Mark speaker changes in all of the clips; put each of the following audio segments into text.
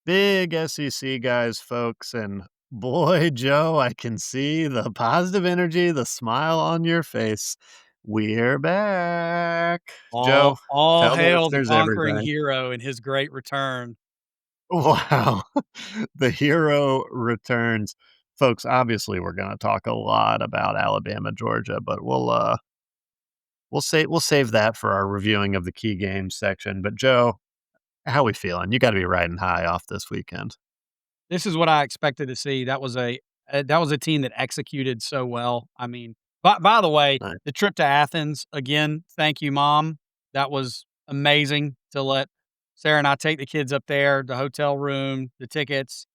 Speaker 1: big SEC guys, folks, and boy, Joe, I can see the positive energy, the smile on your face. We're back. Joe,
Speaker 2: All
Speaker 1: tell the
Speaker 2: hail the
Speaker 1: listeners
Speaker 2: conquering
Speaker 1: everything.
Speaker 2: hero and his great return.
Speaker 1: Wow. The hero returns. Folks, obviously, we're gonna talk a lot about Alabama, Georgia, but we'll save that for our reviewing of the key games section. But Joe, how we feeling? You gotta be riding high off this weekend.
Speaker 2: This is what I expected to see. That was a team that executed so well. I mean, by the way,
Speaker 1: Nice,
Speaker 2: the trip to Athens, again, thank you, mom. That was amazing to let Sarah and I take the kids up there, the hotel room, the tickets.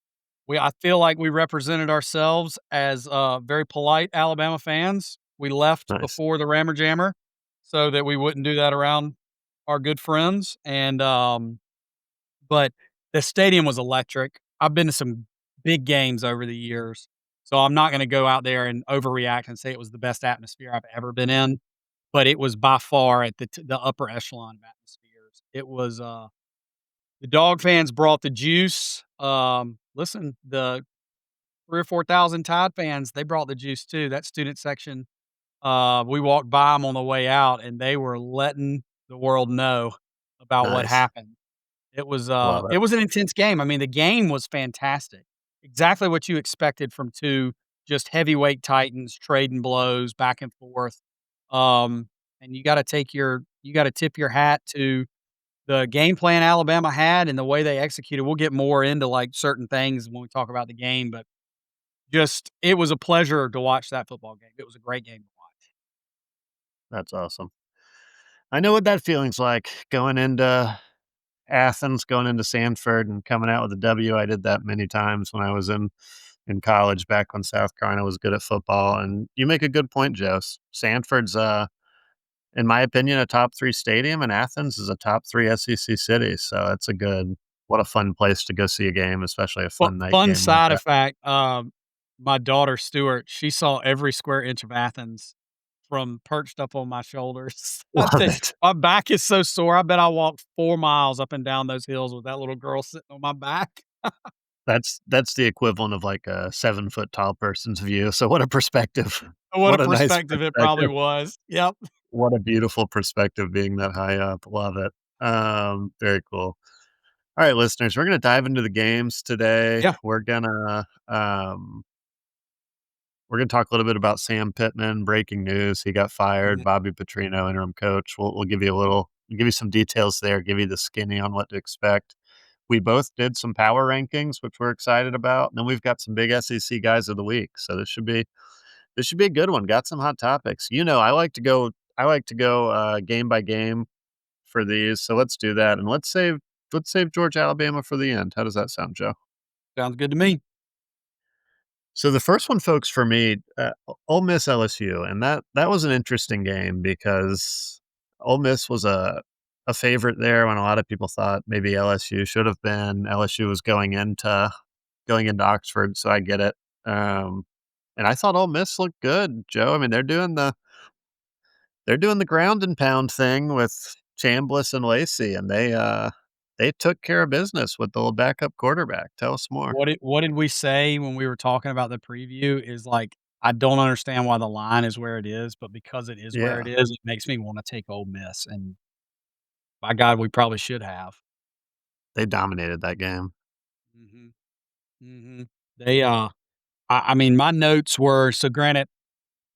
Speaker 2: I feel like we represented ourselves as, very polite Alabama fans. We left
Speaker 1: nice.
Speaker 2: before the Rammer Jammer so that we wouldn't do that around our good friends, but the stadium was electric. I've been to some big games over the years, so I'm not gonna go out there and overreact and say it was the best atmosphere I've ever been in, but it was by far at the upper echelon of atmospheres. It was, the dog fans brought the juice. Listen, the 3 or 4,000 Tide fans, they brought the juice too. That student section, we walked by them on the way out, and they were letting the world know about what
Speaker 1: Nice.
Speaker 2: happened.
Speaker 1: Love it.
Speaker 2: It was an intense game. I mean, the game was fantastic. Exactly what you expected from 2 just heavyweight titans trading blows back and forth. And you gotta tip your hat to the game plan Alabama had and the way they executed. We'll get more into, like, certain things when we talk about the game, but just it was a pleasure to watch that football game. It was a great game to watch.
Speaker 1: That's awesome. I know what that feeling's like, going into Athens, going into Sanford, and coming out with a W. I did that many times when I was in college back when South Carolina was good at football, and you make a good point, Joe. Sanford's, in my opinion, a top 3 stadium, and Athens is a top 3 SEC city, so it's a good what a fun place to go see a game, especially a fun night
Speaker 2: Fun
Speaker 1: game like
Speaker 2: side
Speaker 1: that.
Speaker 2: effect, my daughter Stuart, she saw every square inch of Athens from perched up on my shoulders. I
Speaker 1: Love
Speaker 2: tell
Speaker 1: it.
Speaker 2: my back is so sore. I bet I walked 4 miles up and down those hills with that little girl sitting on my back.
Speaker 1: That's the equivalent of, like, a 7-foot tall person's view, so what a perspective.
Speaker 2: What a
Speaker 1: What a nice
Speaker 2: perspective it probably
Speaker 1: perspective.
Speaker 2: was. Yep.
Speaker 1: What a beautiful perspective being that high up. Love it. Very cool. All right, listeners, we're gonna dive into the games today.
Speaker 2: Yeah.
Speaker 1: We're gonna talk a little bit about Sam Pittman, breaking news. He got fired.
Speaker 2: Mhm.
Speaker 1: Bobby Petrino, interim coach. We'll give you give you some details there, give you the skinny on what to expect. We both did some power rankings, which we're excited about. And then we've got some big SEC guys of the week. So this should be a good one. Got some hot topics. I like to go game by game for these. So let's do that. And let's save Georgia, Alabama for the end. How does that sound, Joe?
Speaker 2: Sounds good to me.
Speaker 1: So the first one, folks, for me, Ole Miss LSU, and that was an interesting game because Ole Miss was a favorite there when a lot of people thought maybe LSU should have been. LSU was going into Oxford, so I get it. Um, and I thought Ole Miss looked good, Joe. I mean, they're doing the ground and pound thing with Chambliss and Lacey, and they took care of business with the little backup quarterback. Tell us more.
Speaker 2: What did we say when we were talking about the preview is, like, I don't understand why the line is where it is, but because it is where
Speaker 1: Yeah,
Speaker 2: it is, it makes me wanna take Ole Miss, and by God, we probably should have.
Speaker 1: they dominated that game.
Speaker 2: Mhm, mhm. They, I mean, my notes were so granted,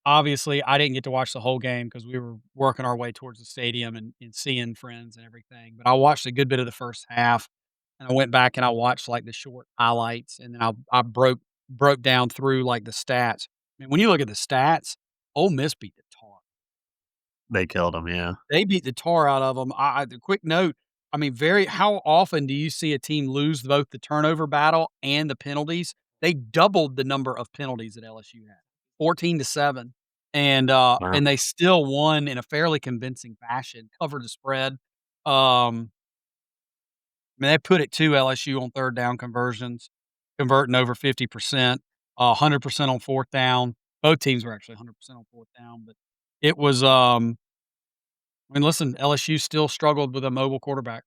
Speaker 2: obviously, I didn't get to watch the whole game because we were working our way towards the stadium and seeing friends and everything, but I watched a good bit of the first half, and I went back and I watched, like, the short highlights, and then I broke down through, like, the stats. I mean, when you look at the stats, Ole Miss beat the tar.
Speaker 1: They killed him, yeah.
Speaker 2: They beat the tar out of them. The quick note, I mean, very how often do you see a team lose both the turnover battle and the penalties? They doubled the number of penalties that LSU had, 14-7,
Speaker 1: Wow.
Speaker 2: and they still won in a fairly convincing fashion, covered the spread. I mean, they put it to LSU on 3rd down conversions, converting over 50%, 100% on 4th down. Both teams were actually 100% on 4th down, but it was, I mean, listen, LSU still struggled with a mobile quarterback.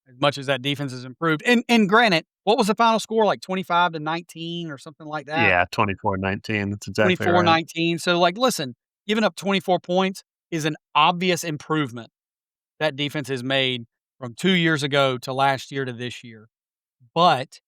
Speaker 2: as much as that defense has improved. And granted, what was the final score, like 25-19 or something like that?
Speaker 1: Yeah, 24-19, that's exactly right.
Speaker 2: 24-19. So, like, listen, giving up 24 points is an obvious improvement that defense has made from 2 years ago to last year to this year. But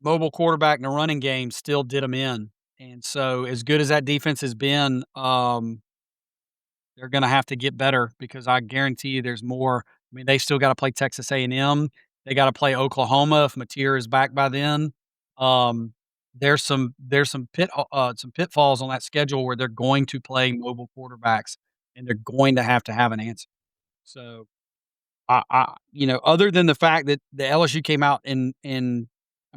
Speaker 2: mobile quarterback in the running game still did them in. And so as good as that defense has been, they're gonna have to get better because I guarantee you there's more. I mean, they still gotta play Texas A&M. They gotta play Oklahoma if Mateer is back by then. Um, there's some pitfalls on that schedule where they're going to play mobile quarterbacks, and they're going to have an answer. So, other than the fact that the LSU came out I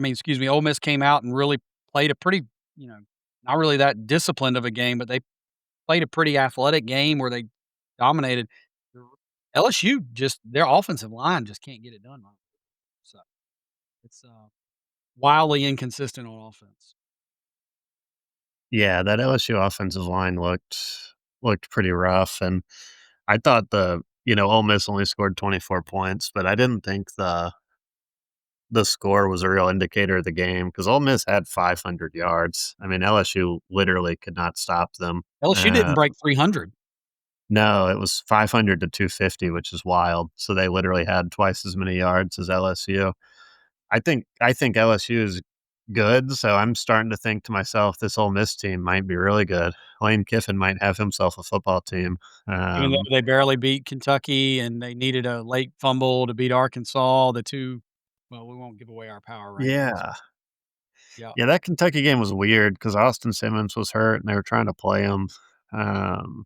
Speaker 2: mean, excuse me, Ole Miss came out and really played a pretty, you know, not really that disciplined of a game, but they played a pretty athletic game where they dominated. LSU just their offensive line just can't get it done, right. So, it's, wildly inconsistent on offense.
Speaker 1: Yeah, that LSU offensive line looked pretty rough, and I thought Ole Miss only scored 24 points, but I didn't think the score was a real indicator of the game because Ole Miss had 500 yards. I mean, LSU literally could not stop them.
Speaker 2: LSU didn't
Speaker 1: Uh,
Speaker 2: break 300.
Speaker 1: no, it was 500 to 250, which is wild. So they literally had twice as many yards as LSU. I think LSU is good, so I'm starting to think to myself, this Ole Miss team might be really good. Lane Kiffin might have himself a football team.
Speaker 2: Even though they barely beat Kentucky and they needed a late fumble to beat Arkansas, the 2 well, we won't give away our power rankings.
Speaker 1: Yeah.
Speaker 2: Yeah.
Speaker 1: Yeah, that Kentucky game was weird because Austin Simmons was hurt and they were trying to play him. Um,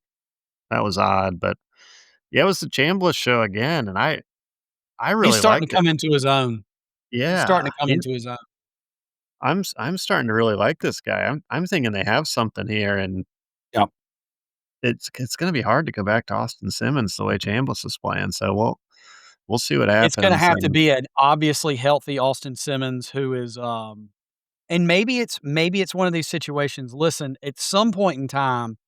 Speaker 1: that was odd, but yeah, it was the Chambliss show again, and I
Speaker 2: He's
Speaker 1: really
Speaker 2: starting
Speaker 1: like
Speaker 2: to
Speaker 1: it.
Speaker 2: come into his own. He's starting
Speaker 1: Yeah,
Speaker 2: to come into his own.
Speaker 1: I'm starting to really like this guy. I'm thinking they have something here, and
Speaker 2: Yeah.
Speaker 1: it's gonna be hard to go back to Austin Simmons the way Chambliss is playing. So we'll see what
Speaker 2: It's gonna
Speaker 1: happens.
Speaker 2: have to be an obviously healthy Austin Simmons who is, and maybe it's one of these situations. Listen, at some point in time,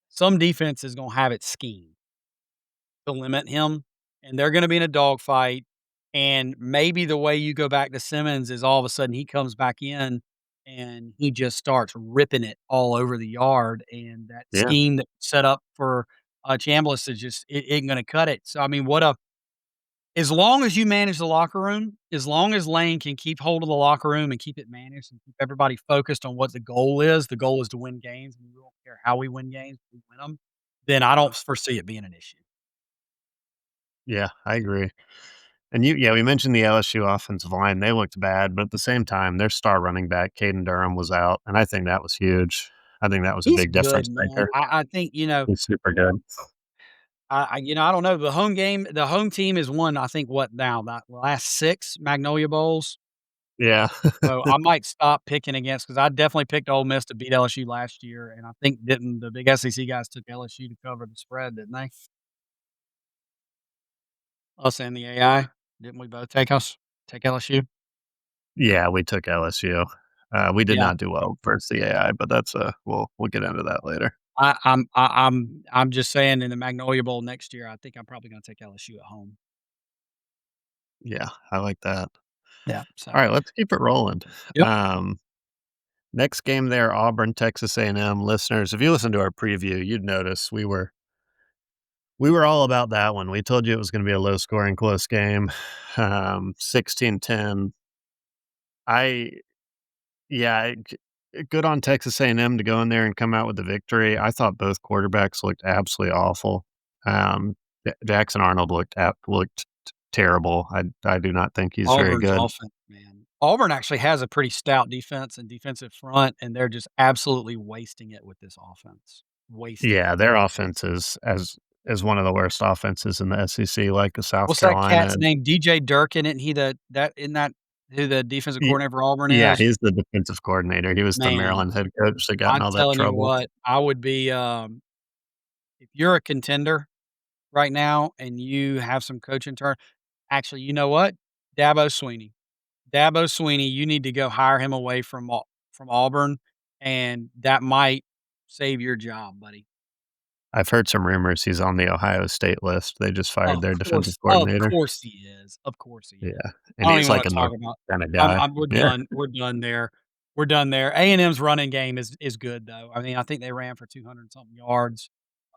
Speaker 2: some defense is gonna have it schemed to limit him, and they're gonna be in a dogfight, and maybe the way you go back to Simmons is all of a sudden he comes back in and he just starts ripping it all over the yard, and that
Speaker 1: Yeah,
Speaker 2: scheme that set up for, Chambliss is just it ain't gonna cut it. So, I mean, what a as long as you manage the locker room, as long as Lane can keep hold of the locker room and keep it managed and keep everybody focused on what the goal is to win games, and we don't care how we win games, we win them. Then I don't foresee it being an issue.
Speaker 1: yeah, I agree. And we mentioned the LSU offensive line. They looked bad, but at the same time, their star running back, Caden Durham, was out, and I think that was huge. I think that was a
Speaker 2: He's
Speaker 1: big
Speaker 2: good,
Speaker 1: difference
Speaker 2: man.
Speaker 1: maker.
Speaker 2: I think,
Speaker 1: He's super good.
Speaker 2: I don't know, the home team has won, I think, what now, the last 6 Magnolia Bowls?
Speaker 1: Yeah.
Speaker 2: So, I might stop picking against because I definitely picked Ole Miss to beat LSU last year, and I think didn't the big SEC guys took LSU to cover the spread, didn't they? Us and the AI, didn't we both take LSU?
Speaker 1: Yeah, we took LSU. We did
Speaker 2: Yeah.
Speaker 1: not do well versus the AI, but that's, we'll get into that later.
Speaker 2: I'm just saying in the Magnolia Bowl next year, I think I'm probably gonna take LSU at home.
Speaker 1: Yeah, I like that.
Speaker 2: Yeah, so
Speaker 1: Alright, let's keep it rolling.
Speaker 2: yep.
Speaker 1: Um, Next game there, Auburn, Texas A&M. Listeners, if you listened to our preview, you'd notice we were all about that one. We told you it was gonna be a low scoring, close game, 16-10. I Yeah, good on Texas A&M to go in there and come out with the victory. I thought both quarterbacks looked absolutely awful. Jackson Arnold looked terrible. I do not think he's very
Speaker 2: Auburn's
Speaker 1: good.
Speaker 2: offense, man. Auburn actually has a pretty stout defense and defensive front, and they're just absolutely wasting it with this offense. Wasting it.
Speaker 1: Yeah, their offense is as one of the worst offenses in the SEC, like a South
Speaker 2: What's that
Speaker 1: Carolina.
Speaker 2: cat's name? DJ Durkin, isn't he that isn't that who the defensive
Speaker 1: Y
Speaker 2: coordinator for Auburn
Speaker 1: yeah,
Speaker 2: is?
Speaker 1: he's the defensive coordinator. He was the
Speaker 2: Man,
Speaker 1: Maryland head coach that got in
Speaker 2: I'm
Speaker 1: all that
Speaker 2: telling you
Speaker 1: trouble.
Speaker 2: what, I would be, if you're a contender right now and you have some coaching turn actually, you know what? Dabo Swinney. Dabo Swinney, you need to go hire him away from Auburn, and that might save your job, buddy.
Speaker 1: I've heard some rumors he's on the Ohio State list. They just fired their defensive
Speaker 2: Of
Speaker 1: coordinator.
Speaker 2: course he is, of course he is.
Speaker 1: Yeah,
Speaker 2: I
Speaker 1: and
Speaker 2: don't
Speaker 1: he's
Speaker 2: even wanna
Speaker 1: like a North
Speaker 2: talk about
Speaker 1: Carolina guy. Yeah.
Speaker 2: we're done there. We're done there. A&M's running game is good, though. I mean, I think they ran for 200 something yards.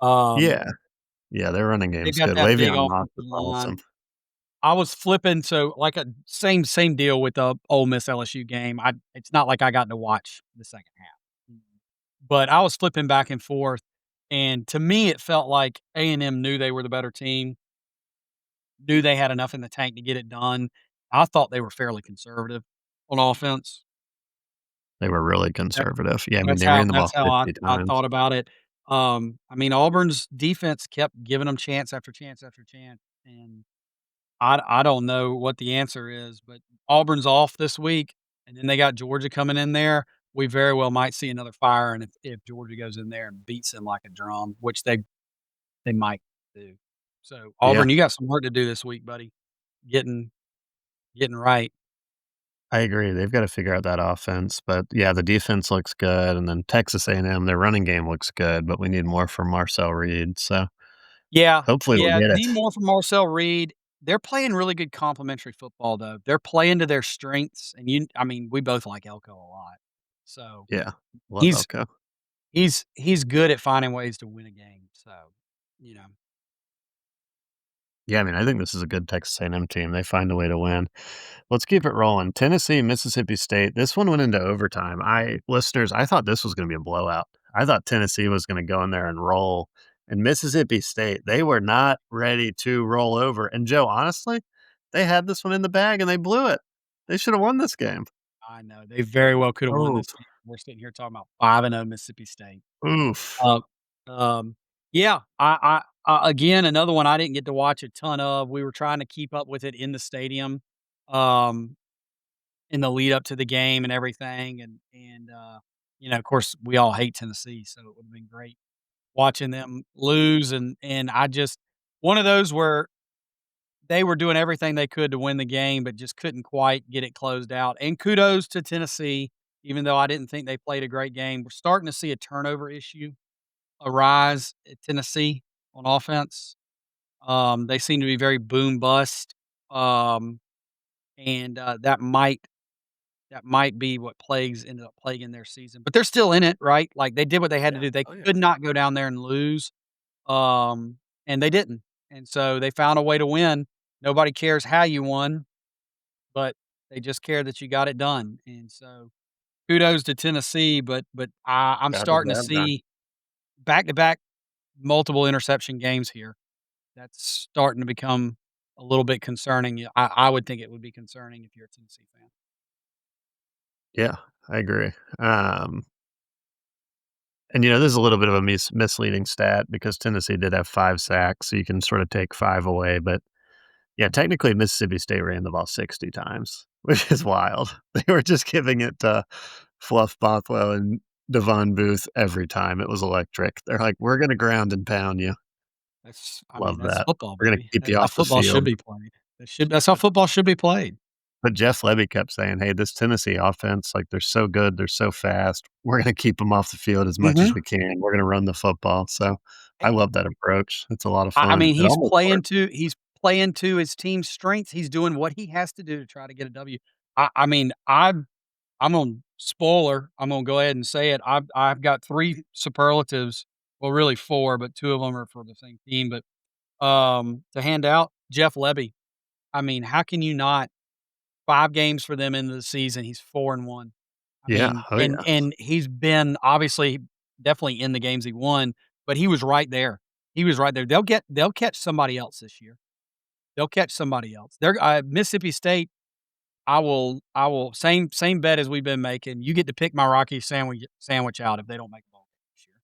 Speaker 2: Um,
Speaker 1: Yeah. Yeah, their running
Speaker 2: they've
Speaker 1: game's
Speaker 2: got
Speaker 1: good.
Speaker 2: that big
Speaker 1: Le'Veon Moss
Speaker 2: offensive
Speaker 1: is
Speaker 2: line.
Speaker 1: awesome.
Speaker 2: I was flipping so, like, a same deal with the Ole Miss LSU game. I It's not like I got to watch the second half, but I was flipping back and forth, and to me, it felt like A&M knew they were the better team, knew they had enough in the tank to get it done. I thought they were fairly conservative on offense.
Speaker 1: They were really
Speaker 2: That
Speaker 1: conservative. Yeah, I mean, they ran the ball
Speaker 2: that's how
Speaker 1: 50
Speaker 2: I
Speaker 1: times.
Speaker 2: thought about it. I mean, Auburn's defense kept giving them chance after chance after chance, and I don't know what the answer is, but Auburn's off this week, and then they got Georgia coming in there. We very well might see another fire, and if Georgia goes in there and beats them like a drum, which they might do. So,
Speaker 1: Yeah,
Speaker 2: Auburn, you got some work to do this week, buddy. Getting getting right.
Speaker 1: I agree. They've gotta figure out that offense, but, yeah, the defense looks good, and then Texas A&M, their running game looks good, but we need more from Marcel Reed, so
Speaker 2: Yeah,
Speaker 1: hopefully we'll
Speaker 2: yeah,
Speaker 1: get
Speaker 2: need
Speaker 1: it.
Speaker 2: more from Marcel Reed. They're playing really good complementary football, though. They're playing to their strengths, and I mean, we both like Elko a lot. So,
Speaker 1: Yeah, love
Speaker 2: he's
Speaker 1: Elko.
Speaker 2: he's good at finding ways to win a game, so, you know.
Speaker 1: Yeah, I mean, I think this is a good Texas A&M team. They find a way to win. Let's keep it rolling. Tennessee, Mississippi State. This one went into overtime. I thought this was going to be a blowout. I thought Tennessee was going to go in there and roll. And Mississippi State, they were not ready to roll over. And Joe, honestly, they had this one in the bag and they blew it. They should have won this game.
Speaker 2: I know, they very well coulda won
Speaker 1: Oh,
Speaker 2: this game. We're sitting here talking about 5-0 Mississippi State.
Speaker 1: oof.
Speaker 2: Uh, yeah, again, another one I didn't get to watch a ton of. We were trying to keep up with it in the stadium, um, in the lead up to the game and everything, and of course, we all hate Tennessee, so it would've been great watching them lose, and I just one of those where they were doing everything they could to win the game, but just couldn't quite get it closed out, and kudos to Tennessee, even though I didn't think they played a great game. We're starting to see a turnover issue arise at Tennessee on offense. They seem to be very boom bust, um, and that might be what plagues ended up plaguing their season, but they're still in it, right? Like, they did what they had to
Speaker 1: Yeah.
Speaker 2: do. They
Speaker 1: Oh, yeah.
Speaker 2: could not go down there and lose, um, and they didn't, and so they found a way to win. Nobody cares how you won, but they just care that you got it done, and so kudos to Tennessee, but I'm
Speaker 1: Got the
Speaker 2: starting to
Speaker 1: job done.
Speaker 2: see back-to-back multiple interception games here. That's starting to become a little bit concerning. Yeah, I would think it would be concerning if you're a Tennessee fan.
Speaker 1: Yeah, I agree. Um, And, this is a little bit of a misleading stat because Tennessee did have 5 sacks, so you can sort of take 5 away, but, yeah, technically, Mississippi State ran the ball 60 times, which is wild. They were just giving it to Fluff Bothwell and Devon Booth every time. It was electric. They're like, "We're gonna ground and pound you."
Speaker 2: I mean,
Speaker 1: Love
Speaker 2: that's
Speaker 1: that.
Speaker 2: football,
Speaker 1: "We're gonna
Speaker 2: baby.
Speaker 1: keep
Speaker 2: That's
Speaker 1: you
Speaker 2: how
Speaker 1: off the
Speaker 2: football should
Speaker 1: field."
Speaker 2: be played. That's how football should be played.
Speaker 1: But Jeff Lebby kept saying, "Hey, this Tennessee offense, like, they're so good, they're so fast. We're gonna keep them off the field as much as
Speaker 2: Mhm.
Speaker 1: we can. We're gonna run the football." So, I love that approach. It's a lot of
Speaker 2: I
Speaker 1: fun.
Speaker 2: mean,
Speaker 1: It almost worked.
Speaker 2: he's playing to his team's strengths. He's doing what he has to do to try to get a W. I mean, I'm on spoiler. I'm gonna go ahead and say it. I've got 3 superlatives, well, really 4, but 2 of them are for the same team, but, to hand out, Jeff Lebby. I mean, how can you not 5 games for them into the season, he's 4-1. I
Speaker 1: Yeah.
Speaker 2: mean,
Speaker 1: Oh, yeah.
Speaker 2: and he's been obviously definitely in the games he won, but he was right there. He was right there. They'll catch somebody else this year. They'll catch somebody else. They're Mississippi State, I will same bet as we've been making. You get to pick my Rocky sandwich out if they don't make a bowl game this year.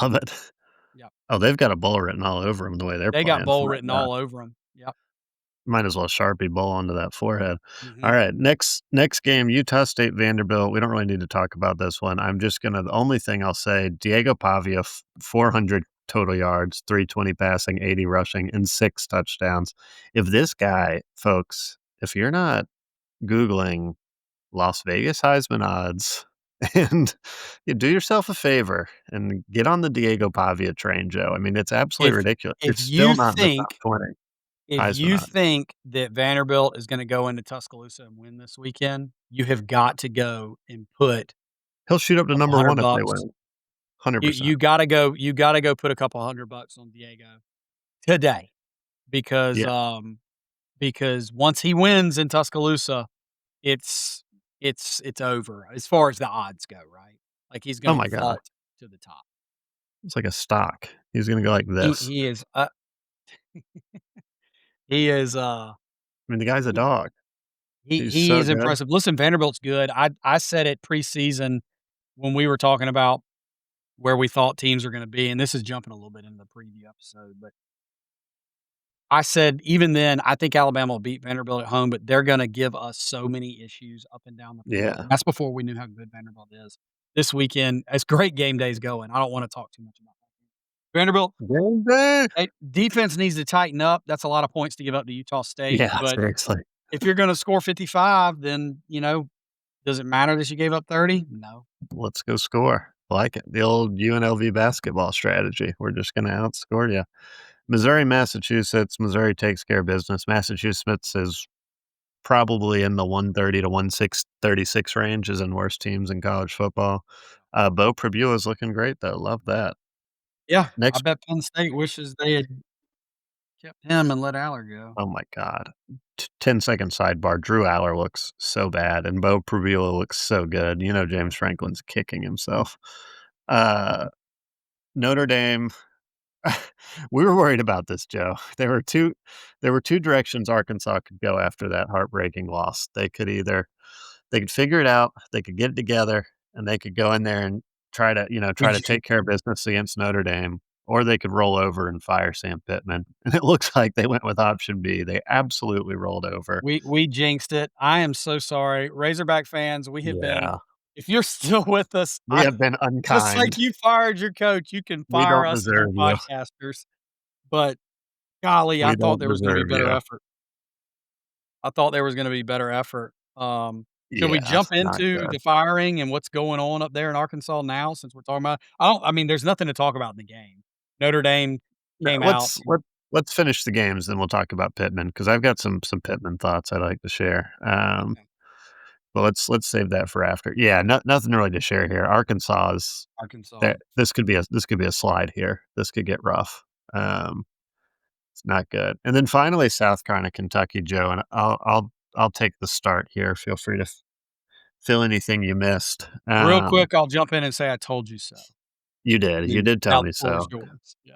Speaker 1: Love it.
Speaker 2: Yep.
Speaker 1: Oh, they've got a bowl written all over them the way they're
Speaker 2: They got
Speaker 1: playing.
Speaker 2: bowl
Speaker 1: My
Speaker 2: written
Speaker 1: god.
Speaker 2: all over them. Yep.
Speaker 1: Might as well Sharpie bowl onto that forehead.
Speaker 2: Mhm.
Speaker 1: Alright, next game, Utah State, Vanderbilt. We don't really need to talk about this one. I'm just gonna the only thing I'll say, Diego Pavia, 400 total yards, 320 passing, 80 rushing, and 6 touchdowns. If this guy folks, if you're not Googling Las Vegas Heisman odds, And you do yourself a favor and get on the Diego Pavia train, Joe. I mean, it's absolutely
Speaker 2: If
Speaker 1: ridiculous. You're
Speaker 2: if
Speaker 1: still
Speaker 2: you
Speaker 1: not in the top
Speaker 2: think
Speaker 1: 20
Speaker 2: if
Speaker 1: Heisman
Speaker 2: you
Speaker 1: odds.
Speaker 2: think that Vanderbilt is gonna go into Tuscaloosa and win this weekend, you have got to go and put
Speaker 1: He'll shoot up
Speaker 2: a
Speaker 1: to
Speaker 2: couple
Speaker 1: number 1
Speaker 2: hundred
Speaker 1: if they
Speaker 2: bucks.
Speaker 1: win, 100%.
Speaker 2: You gotta go put a couple $100 on Diego today because,
Speaker 1: Yeah.
Speaker 2: because once he wins in Tuscaloosa, it's it's over as far as the odds go, right? Like, he's
Speaker 1: Oh
Speaker 2: gonna
Speaker 1: my god.
Speaker 2: vault to the top.
Speaker 1: It's like a stock. He's gonna go like
Speaker 2: He
Speaker 1: this.
Speaker 2: he is, he is,
Speaker 1: I mean, the guy's a
Speaker 2: he
Speaker 1: dog. He's
Speaker 2: he
Speaker 1: so
Speaker 2: is
Speaker 1: good.
Speaker 2: impressive. Listen, Vanderbilt's good. I said it preseason when we were talking about where we thought teams are gonna be, and this is jumping a little bit into the preview episode, but I said even then, I think Alabama will beat Vanderbilt at home, but they're gonna give us so many issues up and down the field,
Speaker 1: Yeah.
Speaker 2: and that's before we knew how good Vanderbilt is. This weekend, as great game days going, I don't wanna talk too much about that. Vanderbilt,
Speaker 1: Game day.
Speaker 2: defense needs to tighten up. That's a lot of points to give up to Utah State,
Speaker 1: Yeah,
Speaker 2: but
Speaker 1: seriously.
Speaker 2: if you're gonna score 55, then, does it matter that you gave up 30? No.
Speaker 1: Let's go score. Like it. The old UNLV basketball strategy. We're just gonna outscore you. Missouri, Massachusetts. Missouri takes care of business. Massachusetts is probably in the 130 to 136 range is in worst teams in college football. Bo Prabula is looking great though. Love that.
Speaker 2: Yeah, I
Speaker 1: Next,
Speaker 2: bet Penn State wishes they had kept him and let Aller go.
Speaker 1: oh my god. 10-second sidebar. Drew Aller looks so bad, and Bo Prabula looks so good. You know James Franklin's kicking himself. Uh, Notre Dame. We were worried about this, Joe. There were two directions Arkansas could go after that heartbreaking loss. They could figure it out, they could get it together, and they could go in there and try to
Speaker 2: We
Speaker 1: take care of business against Notre Dame, or they could roll over and fire Sam Pittman. And it looks like they went with option B. They absolutely rolled over.
Speaker 2: we jinxed it. I am so sorry. Razorback fans, we have been
Speaker 1: Yeah.
Speaker 2: if you're still with us,
Speaker 1: We
Speaker 2: I
Speaker 1: have been
Speaker 2: just like
Speaker 1: unkind.
Speaker 2: you fired your coach, you can
Speaker 1: We
Speaker 2: fire
Speaker 1: don't
Speaker 2: us as your
Speaker 1: deserve you.
Speaker 2: podcasters. But golly, I
Speaker 1: We
Speaker 2: thought
Speaker 1: don't
Speaker 2: there was gonna be
Speaker 1: deserve
Speaker 2: better
Speaker 1: you.
Speaker 2: effort. I thought there was gonna be better effort. Should we
Speaker 1: Yeah,
Speaker 2: jump
Speaker 1: not
Speaker 2: into
Speaker 1: good.
Speaker 2: the firing and what's going on up there in Arkansas now since we're talking about I mean, there's nothing to talk about in the game. Notre Dame
Speaker 1: No,
Speaker 2: came out
Speaker 1: let's finish the games, then we'll talk about Pittman because I've got some Pittman thoughts I'd like to share.
Speaker 2: okay,
Speaker 1: But let's save that for after. Yeah, nothing really to share here. Arkansas is
Speaker 2: Arkansas.
Speaker 1: that this could be a slide here. This could get rough. Um, it's not good. And then finally, South Carolina, Kentucky, Joe, and I'll take the start here. Feel free to fill anything you missed.
Speaker 2: Real quick, I'll jump in and say I told you so.
Speaker 1: You did. You
Speaker 2: And
Speaker 1: did tell
Speaker 2: now the
Speaker 1: me
Speaker 2: floor is
Speaker 1: so.
Speaker 2: yours. Yep.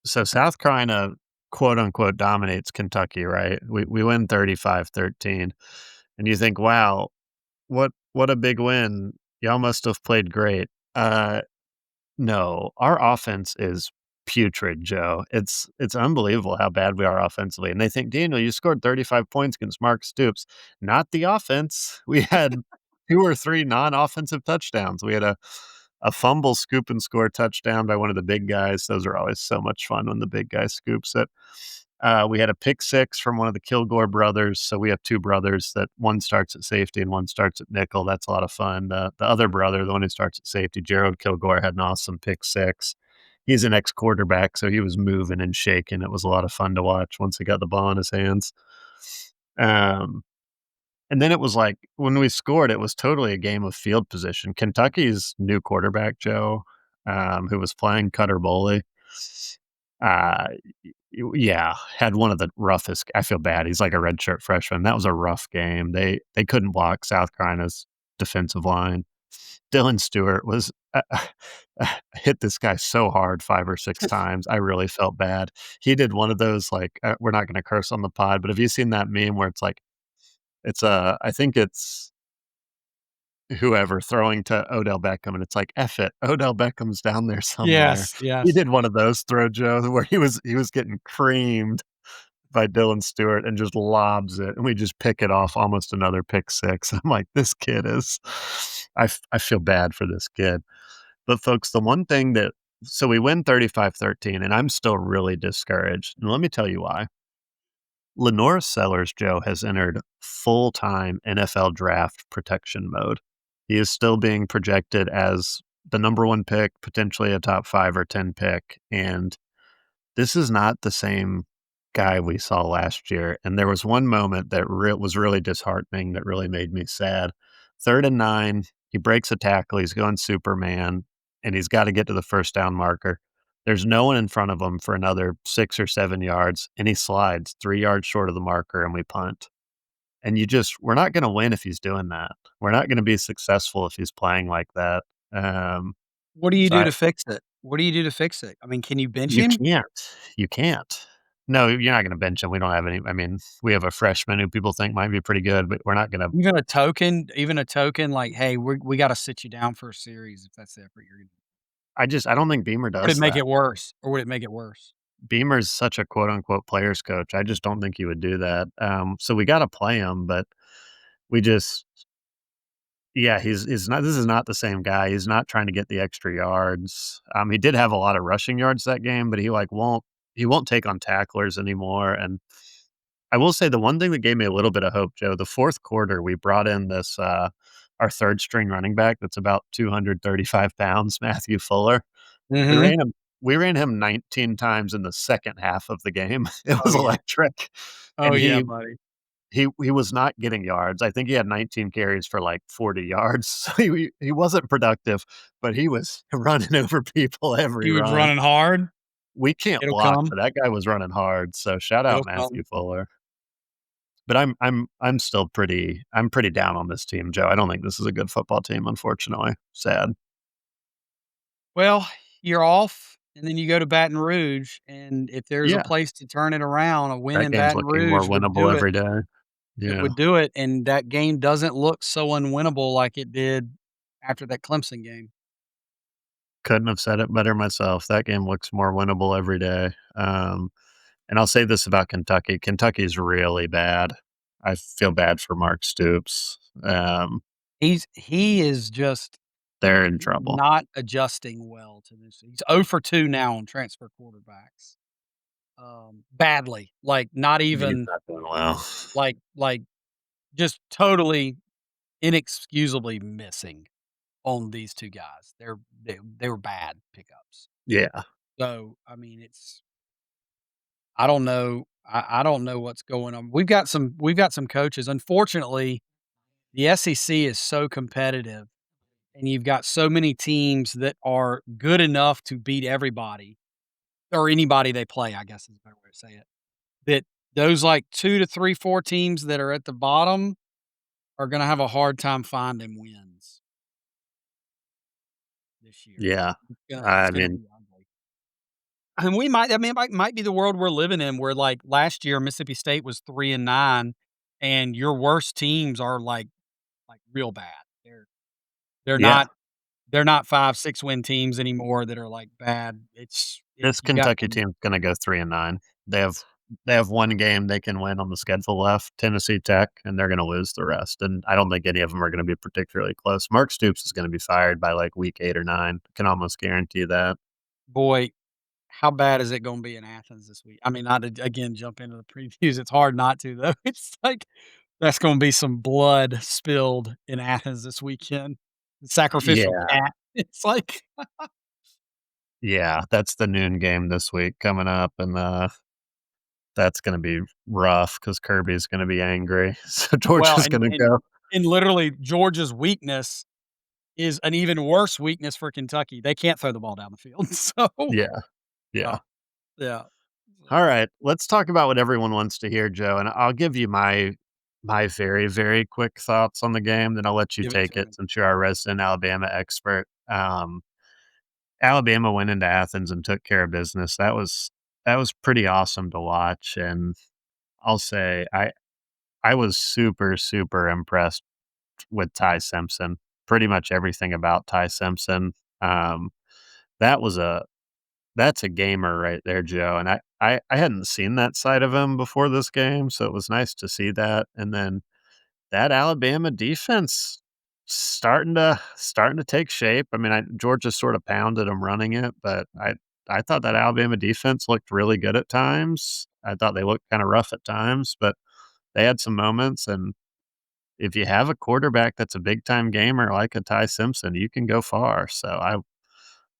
Speaker 1: So South Carolina, quote unquote, dominates Kentucky, right? We win 35-13, and you think, wow, what a big win. Y'all must have played great. No, our offense is putrid, Joe. It's unbelievable how bad we are offensively. And they think, Daniel, you scored 35 points against Mark Stoops. Not the offense. We had two or three non-offensive touchdowns. We had a fumble scoop and score touchdown by one of the big guys. Those are always so much fun when the big guy scoops it. We had a pick six from one of the Kilgore brothers. So we have two brothers that one starts at safety and one starts at nickel. That's a lot of fun. The other brother, the one who starts at safety, Gerald Kilgore, had an awesome pick six. He's an ex quarterback, so he was moving and shaking. It was a lot of fun to watch once he got the ball in his hands. Um, and then it was like when we scored, it was totally a game of field position. Kentucky's new quarterback, Joe, who was playing Cutter Boley, uh, yeah, had one of the roughest. I feel bad. He's like a redshirt freshman. That was a rough game. They couldn't block South Carolina's defensive line. Dylan Stewart was hit this guy so hard 5 or 6 times. I really felt bad. He did one of those like we're not going to curse on the pod, but have you seen that meme where it's like I think it's whoever throwing to Odell Beckham, and it's like, "F it, Odell Beckham's down there somewhere."
Speaker 2: Yes,
Speaker 1: He
Speaker 2: yes.
Speaker 1: did one of those throw, Joe, where he was getting creamed by Dylan Stewart and just lobs it, and we just pick it off, almost another pick six. I'm like, "This kid is." I feel bad for this kid. But folks, the one thing that so we win 35-13, and I'm still really discouraged, and let me tell you why. Lenora Sellers, Joe, has entered full-time NFL draft protection mode. He is still being projected as the number 1 pick, potentially a top 5 or 10 pick, and this is not the same guy we saw last year, and there was one moment that was really disheartening that really made me sad. 3rd and 9, he breaks a tackle, he's going Superman, and he's gotta get to the first down marker. There's no one in front of him for another 6 or 7 yards, and he slides 3 yards short of the marker, and we punt. And we're not gonna win if he's doing that. We're not gonna be successful if he's playing like that. Um,
Speaker 2: What do you
Speaker 1: so
Speaker 2: do
Speaker 1: I
Speaker 2: to fix it? What do you do to fix it? I mean, can you bench
Speaker 1: You
Speaker 2: him?
Speaker 1: can't. You can't. No, you're not gonna bench him. We don't have any I mean, we have a freshman who people think might be pretty good, but we're not gonna
Speaker 2: Even a token like, "Hey, we gotta sit you down for a series," if that's the effort you're gonna
Speaker 1: I don't think Beamer
Speaker 2: would it
Speaker 1: does
Speaker 2: make
Speaker 1: that.
Speaker 2: it worse? Or would it make it worse?
Speaker 1: Beamer's such a quote unquote "players coach." I just don't think he would do that. So we gotta play him, but we just yeah, he's not this is not the same guy. He's not trying to get the extra yards. He did have a lot of rushing yards that game, but he won't take on tacklers anymore, and I will say the one thing that gave me a little bit of hope, Joe, the 4th quarter, we brought in our 3rd string running back that's about 235 pounds, Matthew Fuller. We
Speaker 2: Mhm.
Speaker 1: ran him we ran him 19 times in the second half of the game. It
Speaker 2: Oh,
Speaker 1: was
Speaker 2: yeah.
Speaker 1: electric,
Speaker 2: Oh,
Speaker 1: and
Speaker 2: yeah, buddy.
Speaker 1: he was not getting yards. I think he had 19 carries for, like, 40 yards. So he wasn't productive, but he was running over people every
Speaker 2: He was
Speaker 1: run.
Speaker 2: running hard.
Speaker 1: We can't
Speaker 2: It'll
Speaker 1: block,
Speaker 2: come.
Speaker 1: but that guy was running hard, so shout out
Speaker 2: It'll come.
Speaker 1: Matthew Fuller. But I'm still I'm pretty down on this team, Joe. I don't think this is a good football team, unfortunately. Sad.
Speaker 2: Well, you're off, and then you go to Baton Rouge, and if there's a
Speaker 1: Yeah,
Speaker 2: place to turn it around, a win
Speaker 1: that
Speaker 2: in
Speaker 1: game's
Speaker 2: Baton
Speaker 1: looking more
Speaker 2: Rouge would do
Speaker 1: winnable
Speaker 2: it.
Speaker 1: every day.
Speaker 2: It
Speaker 1: Yeah,
Speaker 2: would do it, and that game doesn't look so unwinnable like it did after that Clemson game.
Speaker 1: couldn't have said it better myself. That game looks more winnable every day. And I'll say this about Kentucky. Kentucky's really bad. I feel bad for Mark Stoops.
Speaker 2: He is just
Speaker 1: They're in trouble.
Speaker 2: not adjusting well to this. He's 0 for 2 now on transfer quarterbacks. Badly, like, not
Speaker 1: He's
Speaker 2: even
Speaker 1: not doing well.
Speaker 2: like, just totally inexcusably missing on these 2 guys. They were bad pickups.
Speaker 1: Yeah,
Speaker 2: So, I mean, I don't know. I don't know what's going on. We've got some coaches. Unfortunately, the SEC is so competitive, and you've got so many teams that are good enough to beat everybody or anybody they play, I guess is a better way to say it. That those like 2 to 3, 4 teams that are at the bottom are gonna have a hard time finding wins this year.
Speaker 1: yeah.
Speaker 2: It's
Speaker 1: I
Speaker 2: gonna
Speaker 1: mean,
Speaker 2: be ugly. And we might I mean, it might be the world we're living in where, like, last year, Mississippi State was 3 and 9, and your worst teams are, like, real bad. They're
Speaker 1: yeah.
Speaker 2: not they're not 5, 6 win teams anymore that are, like, bad. It's
Speaker 1: This
Speaker 2: you got
Speaker 1: Kentucky
Speaker 2: some
Speaker 1: team's gonna go 3-9. They have they have one game they can win on the schedule left, Tennessee Tech, and they're gonna lose the rest, and I don't think any of them are gonna be particularly close. Mark Stoops is gonna be fired by, like, week 8 or 9. Can almost guarantee that.
Speaker 2: boy, how bad is it gonna be in Athens this week? I mean, not to, again, jump into the previews, it's hard not to, though. It's like, that's gonna be some blood spilled in Athens this weekend. Sacrificial
Speaker 1: Yeah,
Speaker 2: cat. It's like
Speaker 1: yeah, that's the noon game this week coming up, and, that's gonna be rough because Kirby's gonna be angry, so
Speaker 2: well,
Speaker 1: Georgia's
Speaker 2: and
Speaker 1: gonna
Speaker 2: and
Speaker 1: go.
Speaker 2: and literally Georgia's weakness is an even worse weakness for Kentucky. They can't throw the ball down the field. So,
Speaker 1: Yeah,
Speaker 2: yeah,
Speaker 1: yeah.
Speaker 2: yeah.
Speaker 1: All
Speaker 2: So,
Speaker 1: right, let's talk about what everyone wants to hear, Joe, and I'll give you my very, very quick thoughts on the game, then I'll let you
Speaker 2: give it
Speaker 1: take
Speaker 2: to
Speaker 1: it
Speaker 2: me.
Speaker 1: since you're our resident Alabama expert. Alabama went into Athens and took care of business. That was pretty awesome to watch, and I'll say I was super, super impressed with Ty Simpson. Pretty much everything about Ty Simpson. Um, that was a that's a gamer right there, Joe, and I hadn't seen that side of him before this game, so it was nice to see that, and then that Alabama defense starting to take shape. I mean, Georgia sort of pounded them running it, but I thought that Alabama defense looked really good at times. I thought they looked kinda rough at times, but they had some moments, and if you have a quarterback that's a big time gamer like a Ty Simpson, you can go far. So I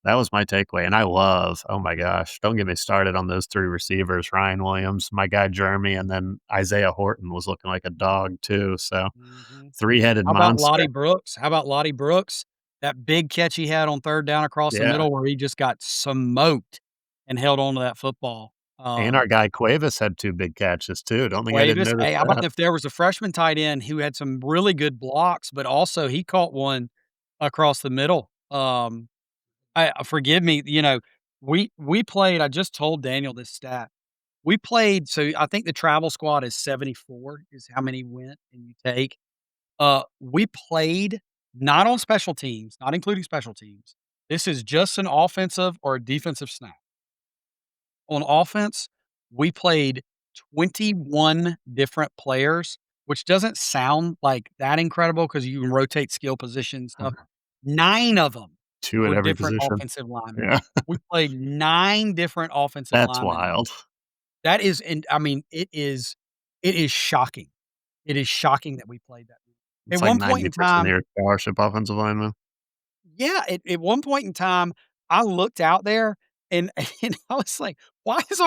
Speaker 1: that was my takeaway, and I love oh my gosh, don't get me started on those 3 receivers, Ryan Williams, my guy Jeremy, and then Isaiah Horton was looking like a dog too, so
Speaker 2: Mhm.
Speaker 1: three-headed
Speaker 2: How about
Speaker 1: monster.
Speaker 2: Lottie Brooks? How about Lottie Brooks? That big catch he had on 3rd down across the
Speaker 1: Yeah,
Speaker 2: middle where he just got smoked and held on to that football.
Speaker 1: and our guy Cuevas had 2 big catches too, don't think I didn't
Speaker 2: Cuevas,
Speaker 1: notice
Speaker 2: hey, how about
Speaker 1: that.
Speaker 2: if there was a freshman tight end who had some really good blocks, but also he caught one across the middle. I forgive me, we played I just told Daniel this stat. We played so I think the travel squad is 74 is how many went and you take. We played not on special teams, not including special teams. This is just an offensive or a defensive snap. On offense, we played 21 different players, which doesn't sound like that incredible because you can rotate skill position stuff. 9 of them
Speaker 1: 2 at
Speaker 2: were
Speaker 1: every
Speaker 2: different
Speaker 1: position.
Speaker 2: offensive linemen.
Speaker 1: Yeah,
Speaker 2: We played 9 different offensive
Speaker 1: that's
Speaker 2: linemen.
Speaker 1: wild.
Speaker 2: That is and I mean, it is shocking. It is shocking that we played that.
Speaker 1: It's
Speaker 2: At
Speaker 1: like
Speaker 2: one point in
Speaker 1: 90% of
Speaker 2: time
Speaker 1: your scholarship offensive linemen.
Speaker 2: yeah, at one point in time, I looked out there and and I was like, why is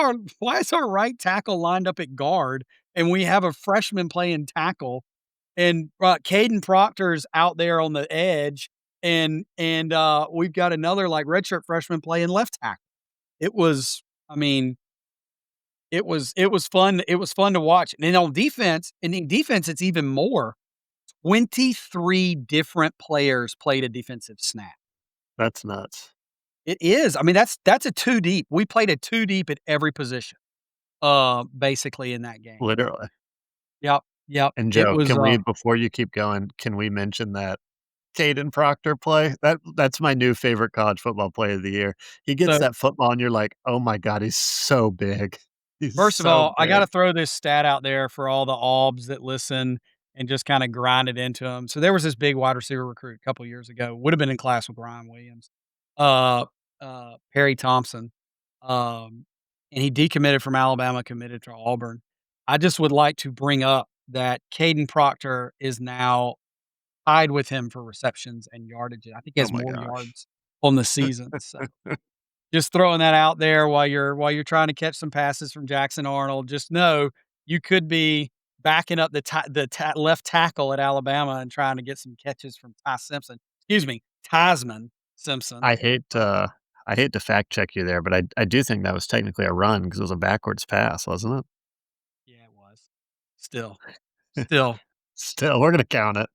Speaker 2: our right tackle lined up at guard and we have a freshman playing tackle and, Caden Proctor's out there on the edge and we've got another, like, redshirt freshman playing left tackle. It was I mean, it was fun to watch. And then on defense and in defense, it's even more. 23 different players played a defensive snap.
Speaker 1: That's nuts.
Speaker 2: It is. I mean, that's a 2 deep. We played a 2 deep at every position, basically in that game.
Speaker 1: Literally.
Speaker 2: Yep, yep.
Speaker 1: And
Speaker 2: It
Speaker 1: Joe,
Speaker 2: was,
Speaker 1: can we before you keep going, can we mention that Caden Proctor play? That's my new favorite college football play of the year. He gets
Speaker 2: so,
Speaker 1: that football and you're like, "Oh my god, he's so big. He's
Speaker 2: first of
Speaker 1: so
Speaker 2: all, I
Speaker 1: big."
Speaker 2: gotta throw this stat out there for all the Aubs that listen and just kinda grind it into them. So there was this big wide receiver recruit a couple years ago, would have been in class with Ryan Williams, uh, Perry Thompson, um, and he decommitted from Alabama, committed to Auburn. I just would like to bring up that Caden Proctor is now tied with him for receptions and yardage. I think he
Speaker 1: Oh
Speaker 2: has
Speaker 1: my
Speaker 2: more
Speaker 1: gosh.
Speaker 2: yards on the season, so just throwing that out there while you're trying to catch some passes from Jackson Arnold, just know you could be backing up the left tackle at Alabama and trying to get some catches from Ty Simpson. Excuse me, Tysman Simpson.
Speaker 1: I hate
Speaker 2: Uh,
Speaker 1: to I hate to fact check you there, but I do think that was technically a run because it was a backwards pass, wasn't it?
Speaker 2: yeah, it was. Still, still,
Speaker 1: Still, we're gonna count it.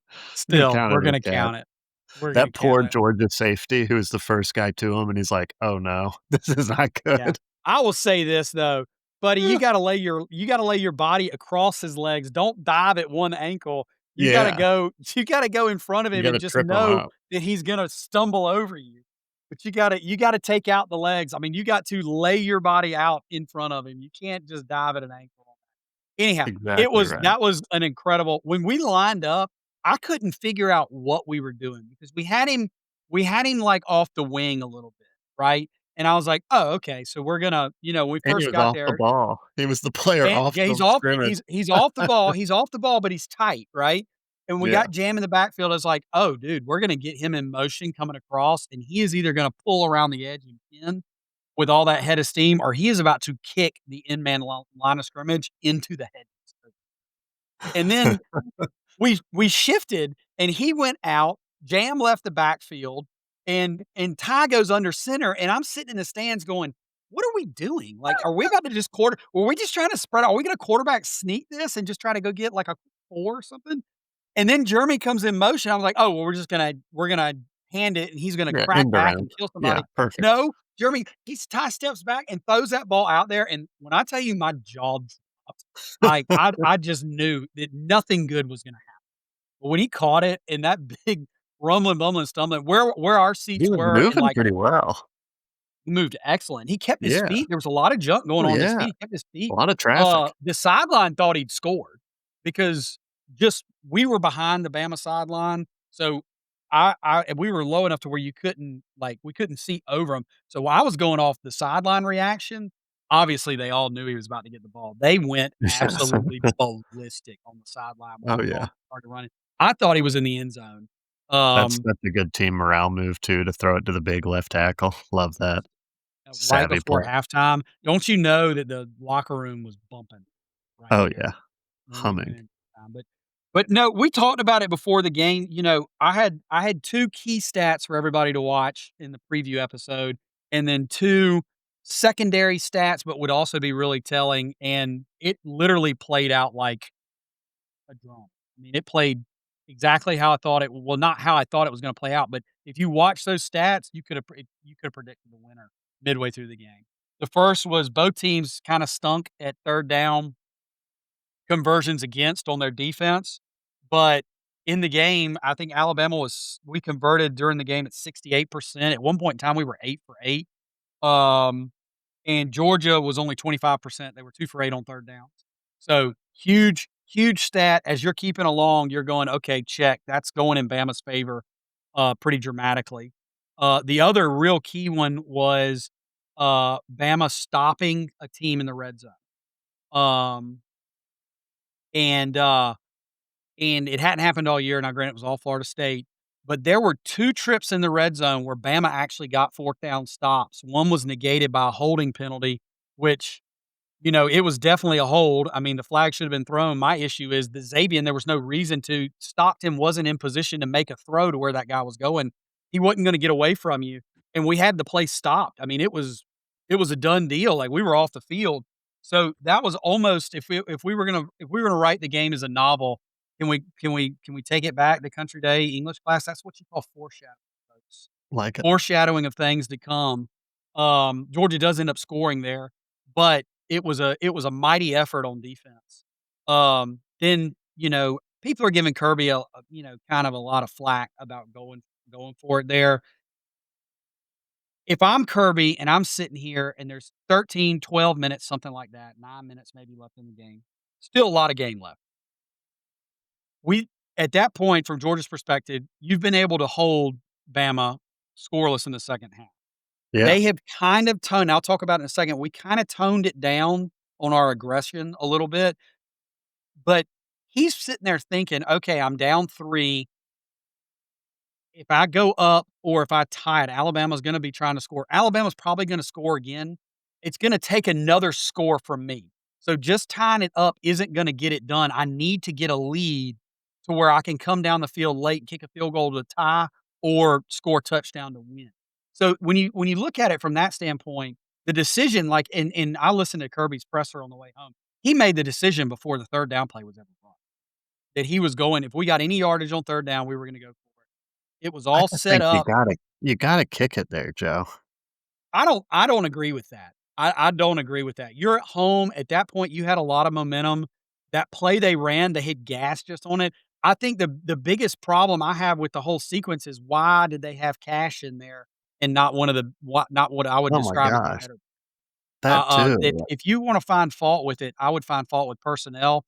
Speaker 1: We're gonna
Speaker 2: still,
Speaker 1: count
Speaker 2: we're
Speaker 1: it as
Speaker 2: gonna
Speaker 1: catch.
Speaker 2: count it. We're gonna
Speaker 1: That poor
Speaker 2: count it.
Speaker 1: Georgia safety who was the first guy to him, and he's like, "Oh, no. This is not
Speaker 2: Yeah.
Speaker 1: good."
Speaker 2: I will say this though, buddy, you gotta lay your body across his legs. Don't dive at one ankle. You gotta
Speaker 1: Yeah.
Speaker 2: go you gotta go in front of
Speaker 1: You
Speaker 2: him and
Speaker 1: gotta
Speaker 2: just
Speaker 1: trip him
Speaker 2: know
Speaker 1: up.
Speaker 2: that he's gonna stumble over you. But you gotta take out the legs. I mean, you got to lay your body out in front of him. You can't just dive at an ankle. Anyhow, it
Speaker 1: Exactly
Speaker 2: was
Speaker 1: right.
Speaker 2: that was an incredible when we lined up, I couldn't figure out what we were doing because we had him, like, off the wing a little bit, right? And I was like, "Oh, okay, so we're gonna" when we
Speaker 1: And he
Speaker 2: first
Speaker 1: was
Speaker 2: got
Speaker 1: off the
Speaker 2: there,
Speaker 1: ball. He was the player
Speaker 2: and
Speaker 1: off
Speaker 2: yeah,
Speaker 1: the
Speaker 2: he's off
Speaker 1: scrimmage.
Speaker 2: he's off the ball he's off the ball, but he's tight, right? And we
Speaker 1: Yeah,
Speaker 2: got Jam in the backfield, I was like, "Oh, dude, we're gonna get him in motion coming across, and he is either gonna pull around the edge and pin with all that head of steam, or he is about to kick the in man line of scrimmage into the head." And then we shifted and he went out, Jam left the backfield, and Ty goes under center, and I'm sitting in the stands going, "What are we doing? Like, are we about to just quarter were we just trying to spread out? Are we gonna quarterback sneak this and just try to go get like a 4 or something?" And then Jeremy comes in motion. I was like, "Oh, well, we're gonna hand it and he's gonna
Speaker 1: yeah,
Speaker 2: crack
Speaker 1: end
Speaker 2: back
Speaker 1: around.
Speaker 2: and kill
Speaker 1: Yeah,
Speaker 2: somebody."
Speaker 1: perfect.
Speaker 2: No, Jeremy, Ty steps back and throws that ball out there, and when I tell you my jaw dropped, like, I just knew that nothing good was gonna happen. But when he caught it and that big rumbling, bumbling, stumbling, where our
Speaker 1: He
Speaker 2: seats
Speaker 1: was
Speaker 2: were and,
Speaker 1: moving
Speaker 2: like,
Speaker 1: pretty well.
Speaker 2: he moved excellent. He kept his
Speaker 1: Yeah.
Speaker 2: feet. There was a lot of junk going
Speaker 1: Oh,
Speaker 2: on his
Speaker 1: yeah.
Speaker 2: feet. He kept his
Speaker 1: A
Speaker 2: feet.
Speaker 1: lot of traffic.
Speaker 2: The sideline thought he'd scored because just we were behind the Bama sideline, so we were low enough to where you couldn't like we couldn't see over him. So I was going off the sideline reaction. Obviously, they all knew he was about to get the ball. They went
Speaker 1: Yeah.
Speaker 2: absolutely ballistic on the sideline when
Speaker 1: Oh,
Speaker 2: the
Speaker 1: yeah.
Speaker 2: ball started running. I thought he was in the end zone. Um,
Speaker 1: That's a good team morale move too, to throw it to the big left tackle. Love that.
Speaker 2: right
Speaker 1: Savvy
Speaker 2: before
Speaker 1: play.
Speaker 2: halftime. Don't you know that the locker room was bumping right
Speaker 1: Oh,
Speaker 2: there
Speaker 1: yeah.
Speaker 2: when we
Speaker 1: Humming.
Speaker 2: went in halftime, but no, we talked about it before the game. I had 2 key stats for everybody to watch in the preview episode, and then 2 secondary stats, but would also be really telling, and it literally played out like a drum. I mean, it played exactly how I thought it well, not how I thought it was gonna play out, but if you watch those stats, you could have predicted the winner midway through the game. The first was both teams kinda stunk at 3rd down conversions against on their defense, but in the game, I think Alabama was we converted during the game at 68%. At one point in time, we were 8 for 8. Um and Georgia was only 25%. They were 2 for 8 on 3rd downs. So, huge stat as you're keeping along, you're going, "Okay, check. That's going in Bama's favor, pretty dramatically." The other real key one was, Bama stopping a team in the red zone. Um, and, uh, and it hadn't happened all year. Now, granted, it was all Florida State, but there were 2 trips in the red zone where Bama actually got 4th down stops. One was negated by a holding penalty, which it was definitely a hold. I mean, the flag should have been thrown. My issue is the Xavier, there was no reason to. Stopped him, wasn't in position to make a throw to where that guy was going. He wasn't gonna get away from you, and we had the play stopped. I mean, it was a done deal, like, we were off the field. So, that was almost if we were gonna write the game as a novel, can we take it back to Country Day English class? That's what you call foreshadowing, folks.
Speaker 1: Like it.
Speaker 2: Foreshadowing of things to come. Georgia does end up scoring there, but it was a mighty effort on defense. Then, people are giving Kirby kind of a lot of flack about going for it there. If I'm Kirby and I'm sitting here and there's 13, 12 minutes, something like that, 9 minutes maybe left in the game, still a lot of game left. We At that point, from Georgia's perspective, you've been able to hold Bama scoreless in the second half.
Speaker 1: Yeah.
Speaker 2: They have kind of toned I'll talk about it in a second, we kinda toned it down on our aggression a little bit, but he's sitting there thinking, "Okay, I'm down 3. If I go up or if I tie it, Alabama's gonna be trying to score. Alabama's probably gonna score again. It's gonna take another score from me. So just tying it up isn't gonna get it done. I need to get a lead to where I can come down the field late, kick a field goal to tie, or score a touchdown to win." So when you look at it from that standpoint, the decision, like, and I listened to Kirby's presser on the way home. He made the decision before the 3rd down play was ever run, that he was going if we got any yardage on 3rd down, we were gonna go for it. It was
Speaker 1: I
Speaker 2: all
Speaker 1: just
Speaker 2: set
Speaker 1: think
Speaker 2: up.
Speaker 1: you gotta kick it there, Joe.
Speaker 2: I don't agree with that. I don't agree with that. You're at home, at that point, you had a lot of momentum. That play they ran, they hit gas just on it. I think the biggest problem I have with the whole sequence is why did they have Cash in there and not what I would
Speaker 1: Oh my
Speaker 2: describe as the
Speaker 1: gosh.
Speaker 2: better.
Speaker 1: That
Speaker 2: That
Speaker 1: too.
Speaker 2: if you wanna find fault with it, I would find fault with personnel.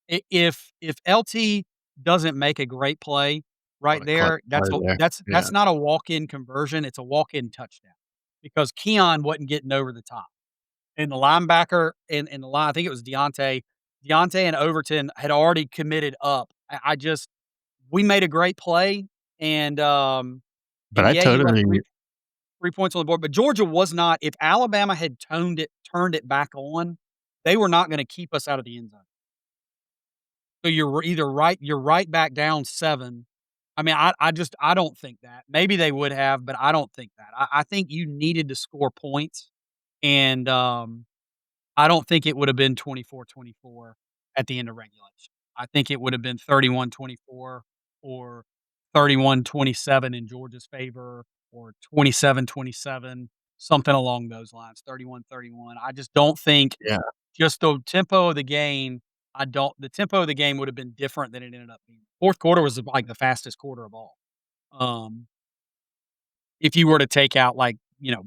Speaker 2: If LT doesn't make a great play right
Speaker 1: What a clutch
Speaker 2: there,
Speaker 1: play
Speaker 2: that's a
Speaker 1: there.
Speaker 2: that's
Speaker 1: Yeah.
Speaker 2: that's not a walk-in conversion, it's a walk-in touchdown, because Keon wasn't getting over the top. And the linebacker in the line, I think it was Deontay and Overton had already committed up. I just we made a great play, and,
Speaker 1: But
Speaker 2: and
Speaker 1: I
Speaker 2: yeah, you left
Speaker 1: totally
Speaker 2: 3 points on the board, but Georgia was not. If Alabama had turned it back on, they were not gonna keep us out of the end zone. So you're right back down 7. I mean, I don't think that. Maybe they would have, but I don't think that. I think you needed to score points, and, I don't think it would have been 24-24 at the end of regulation. I think it would have been 31-24 or 31-27 in Georgia's favor, or 27-27, something along those lines, 31-31. I just don't think,
Speaker 1: yeah.
Speaker 2: just the tempo of the game, I don't the tempo of the game would have been different than it ended up being. 4th quarter was, like, the fastest quarter of all. Um, if you were to take out, like,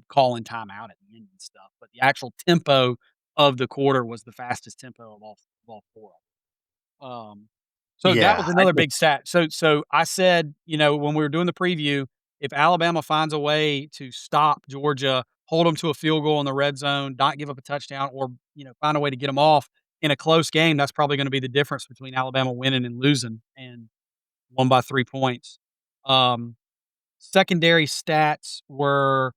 Speaker 2: calling timeout at the end and stuff, but the actual tempo of the quarter was the fastest tempo of all 4 of 'em. So that
Speaker 1: Yeah.
Speaker 2: was
Speaker 1: I
Speaker 2: another
Speaker 1: just
Speaker 2: big stat. So I said, when we were doing the preview, if Alabama finds a way to stop Georgia, hold them to a field goal in the red zone, not give up a touchdown, or, find a way to get them off in a close game, that's probably gonna be the difference between Alabama winning and losing, and won by 3 points. Um, Secondary stats were,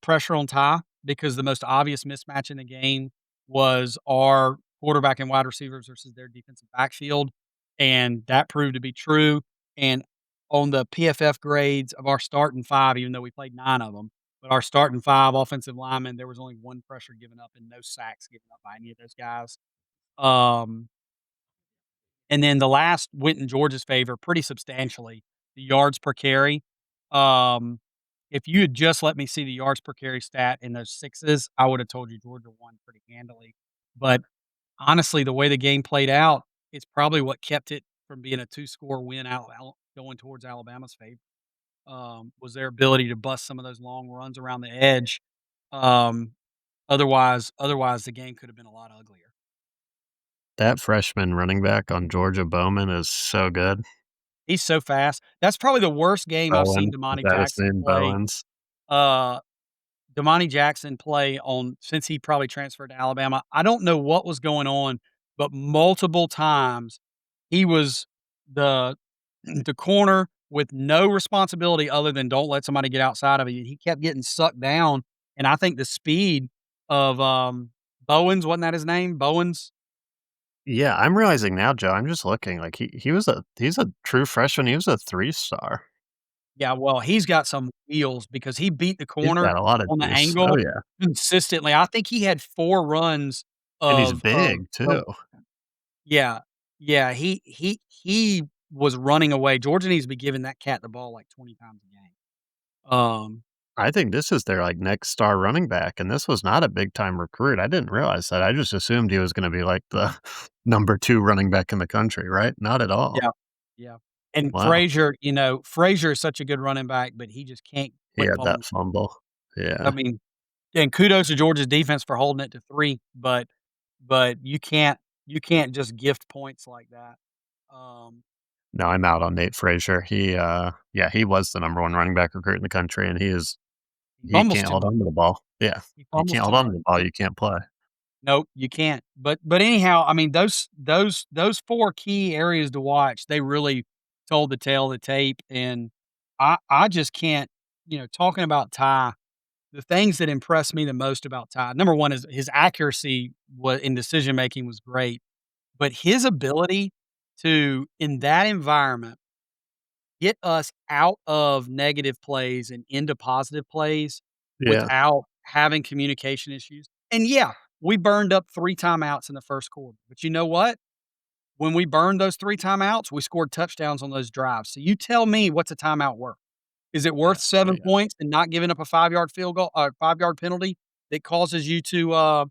Speaker 2: pressure on Ty because the most obvious mismatch in the game was our quarterback and wide receivers versus their defensive backfield, and that proved to be true, and on the PFF grades of our starting 5, even though we played 9 of them, but our starting 5 offensive linemen, there was only 1 pressure given up and no sacks given up by any of those guys. Um and then the last went in Georgia's favor pretty substantially, the yards per carry. Um, if you had just let me see the yards per carry stat in those sixes, I would have told you Georgia won pretty handily. But honestly, the way the game played out, it's probably what kept it from being a two-score win out going towards Alabama's favor, was their ability to bust some of those long runs around the edge. Um, otherwise, the game could have been a lot uglier.
Speaker 1: That freshman running back on Georgia, Bowman, is so good.
Speaker 2: He's so fast. That's probably the worst game I've seen
Speaker 1: Bowen, is
Speaker 2: Domani
Speaker 1: that his
Speaker 2: Jackson
Speaker 1: name?
Speaker 2: play.
Speaker 1: Bowens?
Speaker 2: Uh, Domani Jackson play on since he probably transferred to Alabama. I don't know what was going on, but multiple times he was the the corner with no responsibility other than don't let somebody get outside of you. He kept getting sucked down, and I think the speed of, Bowens, wasn't that his name? Bowens?
Speaker 1: Yeah, I'm realizing now, Joe, I'm just looking, like, he's a true freshman, he was a three-star.
Speaker 2: Yeah, well, he's got some wheels because he beat the
Speaker 1: He's
Speaker 2: corner
Speaker 1: got a lot of
Speaker 2: on the
Speaker 1: juice. Oh,
Speaker 2: angle
Speaker 1: yeah,
Speaker 2: consistently. I think he had 4 runs
Speaker 1: and he's
Speaker 2: of
Speaker 1: big too.
Speaker 2: yeah, yeah, he was running away. Georgia needs to be giving that cat the ball like 20 times a game.
Speaker 1: I think this is their, like, next star running back, and this was not a big time recruit. I didn't realize that. I just assumed he was gonna be, like, the number 2 running back in the country, right? Not at all.
Speaker 2: Yeah, yeah, and
Speaker 1: Wow.
Speaker 2: Frazier is such a good running back, but he just can't
Speaker 1: He
Speaker 2: quit
Speaker 1: had
Speaker 2: fumbling.
Speaker 1: that fumble.
Speaker 2: I
Speaker 1: Yeah.
Speaker 2: mean, and kudos to Georgia's defense for holding it to 3, but you can't just gift points like that. Um,
Speaker 1: No, I'm out on Nate Frazier. Yeah, he was the number 1 running back recruit in the country, and
Speaker 2: he
Speaker 1: he
Speaker 2: fumbles
Speaker 1: can't
Speaker 2: too
Speaker 1: hold
Speaker 2: much.
Speaker 1: on to the ball. Yeah.
Speaker 2: He
Speaker 1: You
Speaker 2: fumbles
Speaker 1: can't hold
Speaker 2: too
Speaker 1: on to
Speaker 2: much.
Speaker 1: the ball, you can't play.
Speaker 2: Nope, you can't. But anyhow, I mean, those 4 key areas to watch, they really told the tale of the tape, and I just can't, talking about Ty, the things that impressed me the most about Ty, number 1 is his accuracy in decision making was great, but his ability to, in that environment, get us out of negative plays and into positive plays
Speaker 1: Yeah.
Speaker 2: without having communication issues. And yeah, we burned up 3 timeouts in the first quarter. But you know what? When we burned those 3 timeouts, we scored touchdowns on those drives. So you tell me, what's a timeout worth? Is it
Speaker 1: Yeah.
Speaker 2: worth
Speaker 1: Oh,
Speaker 2: 7
Speaker 1: yeah.
Speaker 2: points and not giving up a 5-yard field goal, 5-yard penalty that causes you to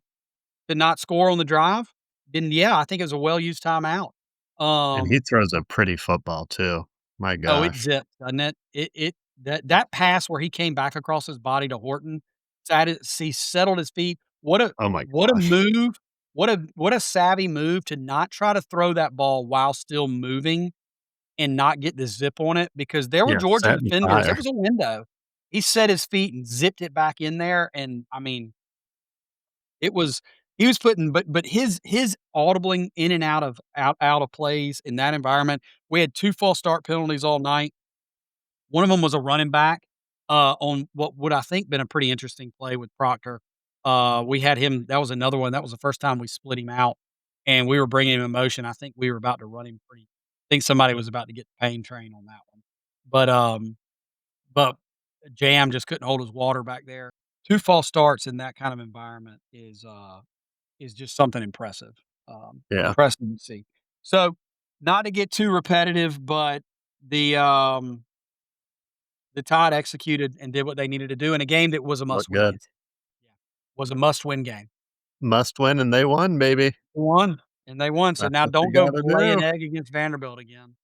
Speaker 2: not score on the drive? Then yeah, I think it was a well-used timeout.
Speaker 1: And he
Speaker 2: Um
Speaker 1: throws a pretty football too. My
Speaker 2: Oh, it
Speaker 1: gosh.
Speaker 2: zipped, doesn't it? That pass where he came back across his body to Horton, he settled his feet.
Speaker 1: Oh my
Speaker 2: What a
Speaker 1: gosh.
Speaker 2: move. What a savvy move to not try to throw that ball while still moving and not get the zip on it because there were
Speaker 1: Yeah,
Speaker 2: Georgia
Speaker 1: set and
Speaker 2: defenders. It
Speaker 1: fire.
Speaker 2: was a window. He set his feet and zipped it back in there, and, I mean, it was he was putting but his audibling in and out of plays in that environment. We had 2 false start penalties all night. One of them was a running back, on what would I think been a pretty interesting play with Proctor. We had him that was another one, that was the first time we split him out, and we were bringing him in motion. I think we were about to run him pretty I think somebody was about to get the pain train on that one. But Jam just couldn't hold his water back there. 2 false starts in that kind of environment is just something impressive,
Speaker 1: Yeah.
Speaker 2: impressive to see. So, not to get too repetitive, but the, um the Tide executed and did what they needed to do in a game that was a
Speaker 1: Look
Speaker 2: must-win game.
Speaker 1: good.
Speaker 2: Yeah. Was a must-win game.
Speaker 1: Must win, and they won, baby.
Speaker 2: They won, and they won, so
Speaker 1: That's
Speaker 2: now
Speaker 1: what you
Speaker 2: don't go
Speaker 1: gotta
Speaker 2: lay
Speaker 1: do.
Speaker 2: an egg against Vanderbilt again.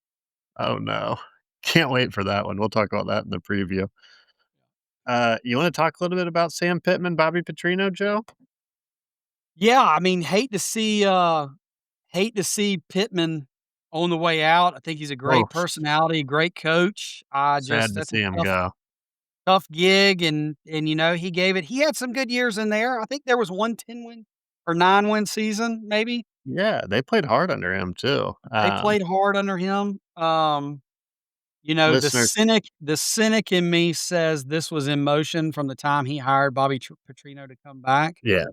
Speaker 1: Oh, no. Can't wait for that one. We'll talk about that in the preview. You wanna talk a little bit about Sam Pittman, Bobby Petrino, Joe?
Speaker 2: Yeah, I mean, hate to see Pittman on the way out. I think he's a
Speaker 1: Oh,
Speaker 2: great personality, great coach. I just
Speaker 1: sad to
Speaker 2: that's a
Speaker 1: see him
Speaker 2: tough
Speaker 1: go.
Speaker 2: tough gig, and, he had some good years in there. I think there was one 10-win or 9-win season, maybe.
Speaker 1: Yeah, they played hard under him too.
Speaker 2: They played hard under him.
Speaker 1: Listeners,
Speaker 2: The cynic in me says this was in motion from the time he hired Bobby Petrino to come back.
Speaker 1: yeah,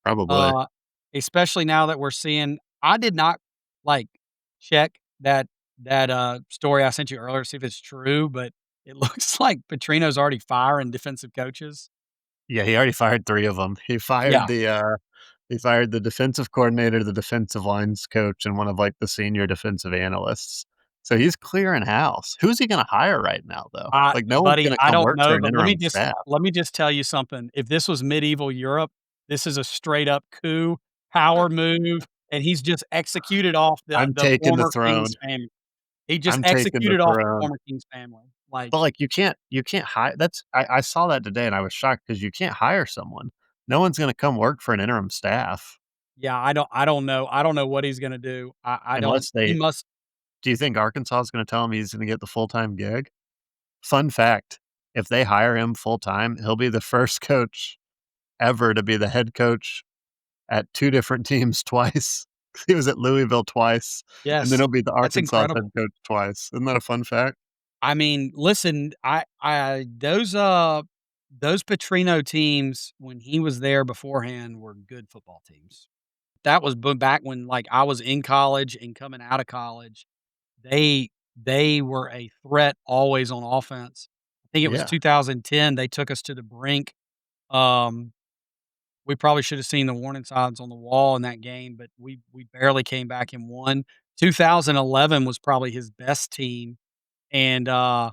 Speaker 1: probably.
Speaker 2: Uh, Especially now that we're seeing I did not, like, check that story I sent you earlier to see if it's true, but it looks like Petrino's already firing defensive coaches.
Speaker 1: Yeah, he already fired 3 of them.
Speaker 2: Yeah.
Speaker 1: He fired the defensive coordinator, the defensive lines coach, and one of, like, the senior defensive analysts. So he's clearing house. Who's he gonna hire right now, though? Like, no one's
Speaker 2: Buddy,
Speaker 1: gonna
Speaker 2: I
Speaker 1: come
Speaker 2: don't
Speaker 1: work for
Speaker 2: know,
Speaker 1: an
Speaker 2: but
Speaker 1: interim staff.
Speaker 2: let me just tell you something. If this was medieval Europe, this is a straight up coup, power move, and he's just executed off
Speaker 1: I'm
Speaker 2: the
Speaker 1: taking the
Speaker 2: former
Speaker 1: throne.
Speaker 2: king's family. He just
Speaker 1: I'm taking the
Speaker 2: executed off the
Speaker 1: throne.
Speaker 2: former king's family. Like,
Speaker 1: But, like, you can't hire that's I saw that today, and I was shocked because you can't hire someone. No one's gonna come work for an interim staff
Speaker 2: yeah, I don't know what he's gonna do. I don't
Speaker 1: unless
Speaker 2: he
Speaker 1: they
Speaker 2: must
Speaker 1: do you think Arkansas is gonna tell him he's gonna get the full-time gig? Fun fact, if they hire him full-time, he'll be the first coach ever to be the head coach at 2 different teams twice. He was at Louisville twice, and then
Speaker 2: Yes,
Speaker 1: he'll be the
Speaker 2: that's
Speaker 1: Arkansas head
Speaker 2: incredible.
Speaker 1: coach twice. Isn't that a fun fact?
Speaker 2: I mean, listen, I those Petrino teams, when he was there beforehand, were good football teams. That was back when, like, I was in college and coming out of college. They they were a threat always on offense. I think it was
Speaker 1: Yeah,
Speaker 2: 2010, they took us to the brink. Um, we probably should have seen the warning signs on the wall in that game, but we barely came back and won. 2011 was probably his best team, and, uh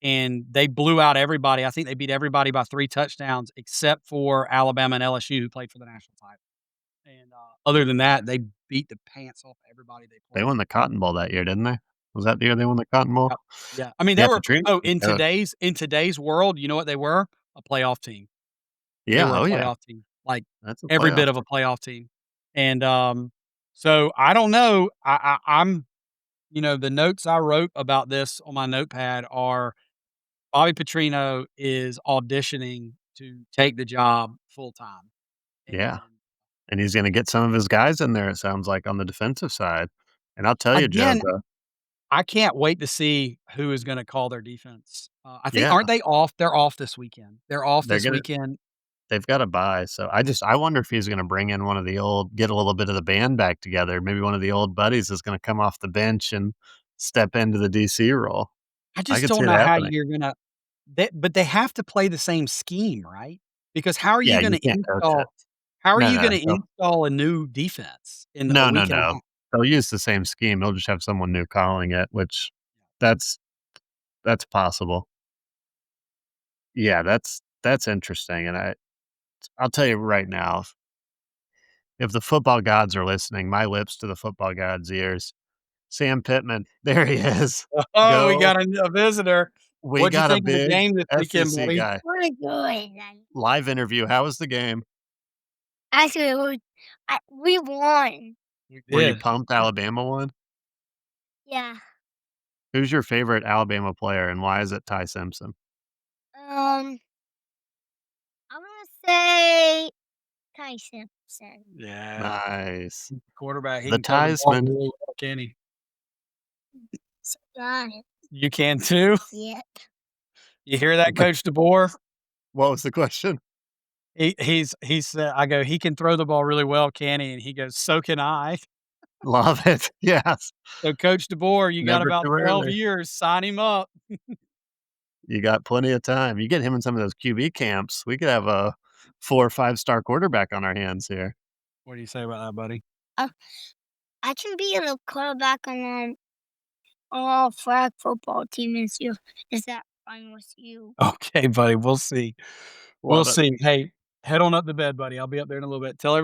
Speaker 2: and they blew out everybody. I think they beat everybody by 3 touchdowns except for Alabama and LSU who played for the national title. And, other than that, they beat the pants off everybody they
Speaker 1: they
Speaker 2: played.
Speaker 1: won the Cotton Bowl that year, didn't they? Was that the year they won the Cotton Bowl?
Speaker 2: Yep. Yeah. I mean, they
Speaker 1: Yeah,
Speaker 2: were
Speaker 1: Petrino's
Speaker 2: oh,
Speaker 1: a good coach.
Speaker 2: in today's world, you know what they were? A playoff team. They
Speaker 1: Yeah,
Speaker 2: were a
Speaker 1: oh yeah,
Speaker 2: playoff team, like,
Speaker 1: that's a
Speaker 2: every
Speaker 1: playoff
Speaker 2: bit of a
Speaker 1: team.
Speaker 2: playoff team. And, so I don't know. I'm the notes I wrote about this on my notepad are Bobby Petrino is auditioning to take the job full time.
Speaker 1: Yeah,
Speaker 2: And
Speaker 1: and he's gonna get some of his guys in there, it sounds like, on the defensive side. And I'll tell you, Joe,
Speaker 2: again, I can't wait to see who is gonna call their defense. I think
Speaker 1: yeah,
Speaker 2: aren't they off? They're off this weekend. They're off
Speaker 1: they're
Speaker 2: this
Speaker 1: gonna
Speaker 2: weekend.
Speaker 1: they've gotta buy, so I wonder if he's gonna bring in one of the old get a little bit of the band back together. Maybe one of the old buddies is gonna come off the bench and step into the DC role.
Speaker 2: I
Speaker 1: I
Speaker 2: just
Speaker 1: could see
Speaker 2: don't
Speaker 1: it
Speaker 2: know how
Speaker 1: happening.
Speaker 2: you're gonna but they have to play the same scheme, right? Because
Speaker 1: Yeah, you can't coach it.
Speaker 2: how are
Speaker 1: No,
Speaker 2: you
Speaker 1: no,
Speaker 2: gonna
Speaker 1: no.
Speaker 2: install a new defense in a
Speaker 1: No, no,
Speaker 2: week and a
Speaker 1: no.
Speaker 2: half?
Speaker 1: They'll use the same scheme, they'll just have someone new calling it, which that's that's possible. Yeah, that's interesting, and I'll tell you right now, if the football gods are listening, my lips to the football gods' ears. Sam Pittman, there he is.
Speaker 2: Oh, we
Speaker 1: Go.
Speaker 2: got a visitor.
Speaker 1: We
Speaker 2: What'd you
Speaker 1: got a
Speaker 2: think of the
Speaker 1: big
Speaker 2: game this weekend,
Speaker 1: SEC
Speaker 2: buddy?
Speaker 1: guy.
Speaker 3: We're good.
Speaker 1: Live interview. How was the game?
Speaker 3: Actually, we won.
Speaker 2: We
Speaker 1: Were you
Speaker 2: did.
Speaker 1: pumped Alabama won?
Speaker 3: Yeah.
Speaker 1: Who's your favorite Alabama player and why is it Ty Simpson?
Speaker 3: I'm gonna say Ty Simpson.
Speaker 2: Yeah.
Speaker 1: Nice.
Speaker 2: Quarterback, he
Speaker 1: The
Speaker 2: can throw the ball
Speaker 1: Tisman.
Speaker 2: really well, can he?
Speaker 3: Got it.
Speaker 2: You can too?
Speaker 3: Yeah.
Speaker 2: You hear that, Coach DeBoer?
Speaker 1: What was the question?
Speaker 2: He said I go, "He can throw the ball really well, can he?" And he goes, "So can I."
Speaker 1: Love it. Yes.
Speaker 2: So, Coach DeBoer, you got
Speaker 1: Never
Speaker 2: about
Speaker 1: too
Speaker 2: 12
Speaker 1: early.
Speaker 2: years, sign him up.
Speaker 1: You got plenty of time. You get him in some of those QB camps. We could have a 4 or 5-star quarterback on our hands here.
Speaker 2: What do you say about that, buddy?
Speaker 3: Uh, I can be in the quarterback on our flag football team. Is that fine with you?
Speaker 2: Okay, buddy, we'll see. We'll
Speaker 1: Love it.
Speaker 2: see. Hey, head on up to bed, buddy. I'll be up there in a little bit. Tell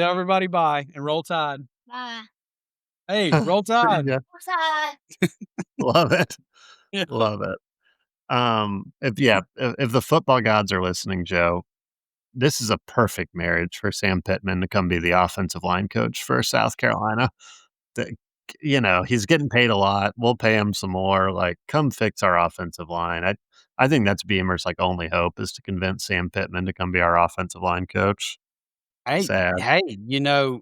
Speaker 2: everybody bye and roll tide.
Speaker 3: Bye.
Speaker 2: Hey, roll tide.
Speaker 1: Yeah.
Speaker 3: What's up?
Speaker 1: Love it.
Speaker 2: Yeah.
Speaker 1: Love it. If the football gods are listening, Joe, this is a perfect marriage for Sam Pittman to come be the offensive line coach for South Carolina. The he's getting paid a lot. We'll pay him some more. Like, come fix our offensive line. I think that's Beamer's, like, only hope is to convince Sam Pittman to come be our offensive line coach. Sad.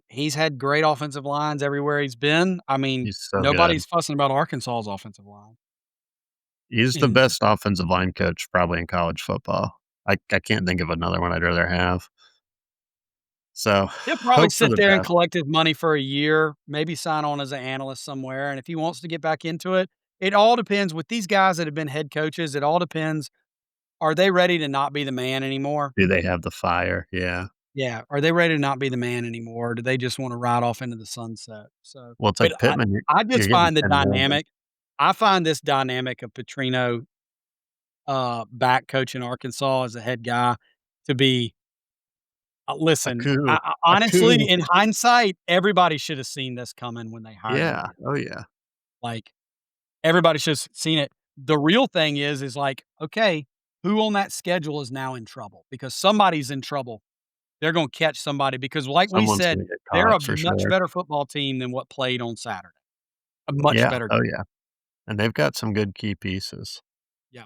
Speaker 2: He's had great offensive lines everywhere he's been. I mean,
Speaker 1: He's so good.
Speaker 2: nobody's fussing about Arkansas's offensive line.
Speaker 1: He's the
Speaker 2: And
Speaker 1: best offensive line coach probably in college football. I can't think of another one I'd rather have. So,
Speaker 2: he'll probably
Speaker 1: hope for
Speaker 2: sit
Speaker 1: the
Speaker 2: there and
Speaker 1: best.
Speaker 2: collect his money for a year, maybe sign on as an analyst somewhere, and if he wants to get back into it, it all depends with these guys that have been head coaches, it all depends, are they ready to not be the man anymore?
Speaker 1: Do they have the fire? Yeah.
Speaker 2: Yeah, are they ready to not be the man anymore, or do they just wanna ride off into the sunset? So,
Speaker 1: Well, it's
Speaker 2: but
Speaker 1: like Pittman,
Speaker 2: I
Speaker 1: you're
Speaker 2: just
Speaker 1: getting
Speaker 2: find the
Speaker 1: 10 million.
Speaker 2: dynamic I find this dynamic of Petrino, back coaching Arkansas as a head guy to be
Speaker 1: A
Speaker 2: listen,
Speaker 1: coup. A
Speaker 2: honestly,
Speaker 1: coup.
Speaker 2: in hindsight, everybody should have seen this coming when they hired him to
Speaker 1: Yeah.
Speaker 2: be
Speaker 1: Oh, yeah.
Speaker 2: like, everybody should have seen it. The real thing is like, okay, who on that schedule is now in trouble? Because somebody's in trouble. They're gonna catch somebody because like we
Speaker 1: Someone's
Speaker 2: said,
Speaker 1: gonna get
Speaker 2: they're a
Speaker 1: caught for
Speaker 2: much
Speaker 1: sure.
Speaker 2: better football team than what played on Saturday. A much
Speaker 1: Yeah.
Speaker 2: better
Speaker 1: Oh,
Speaker 2: team.
Speaker 1: yeah. And they've got some good key pieces.
Speaker 2: Yeah.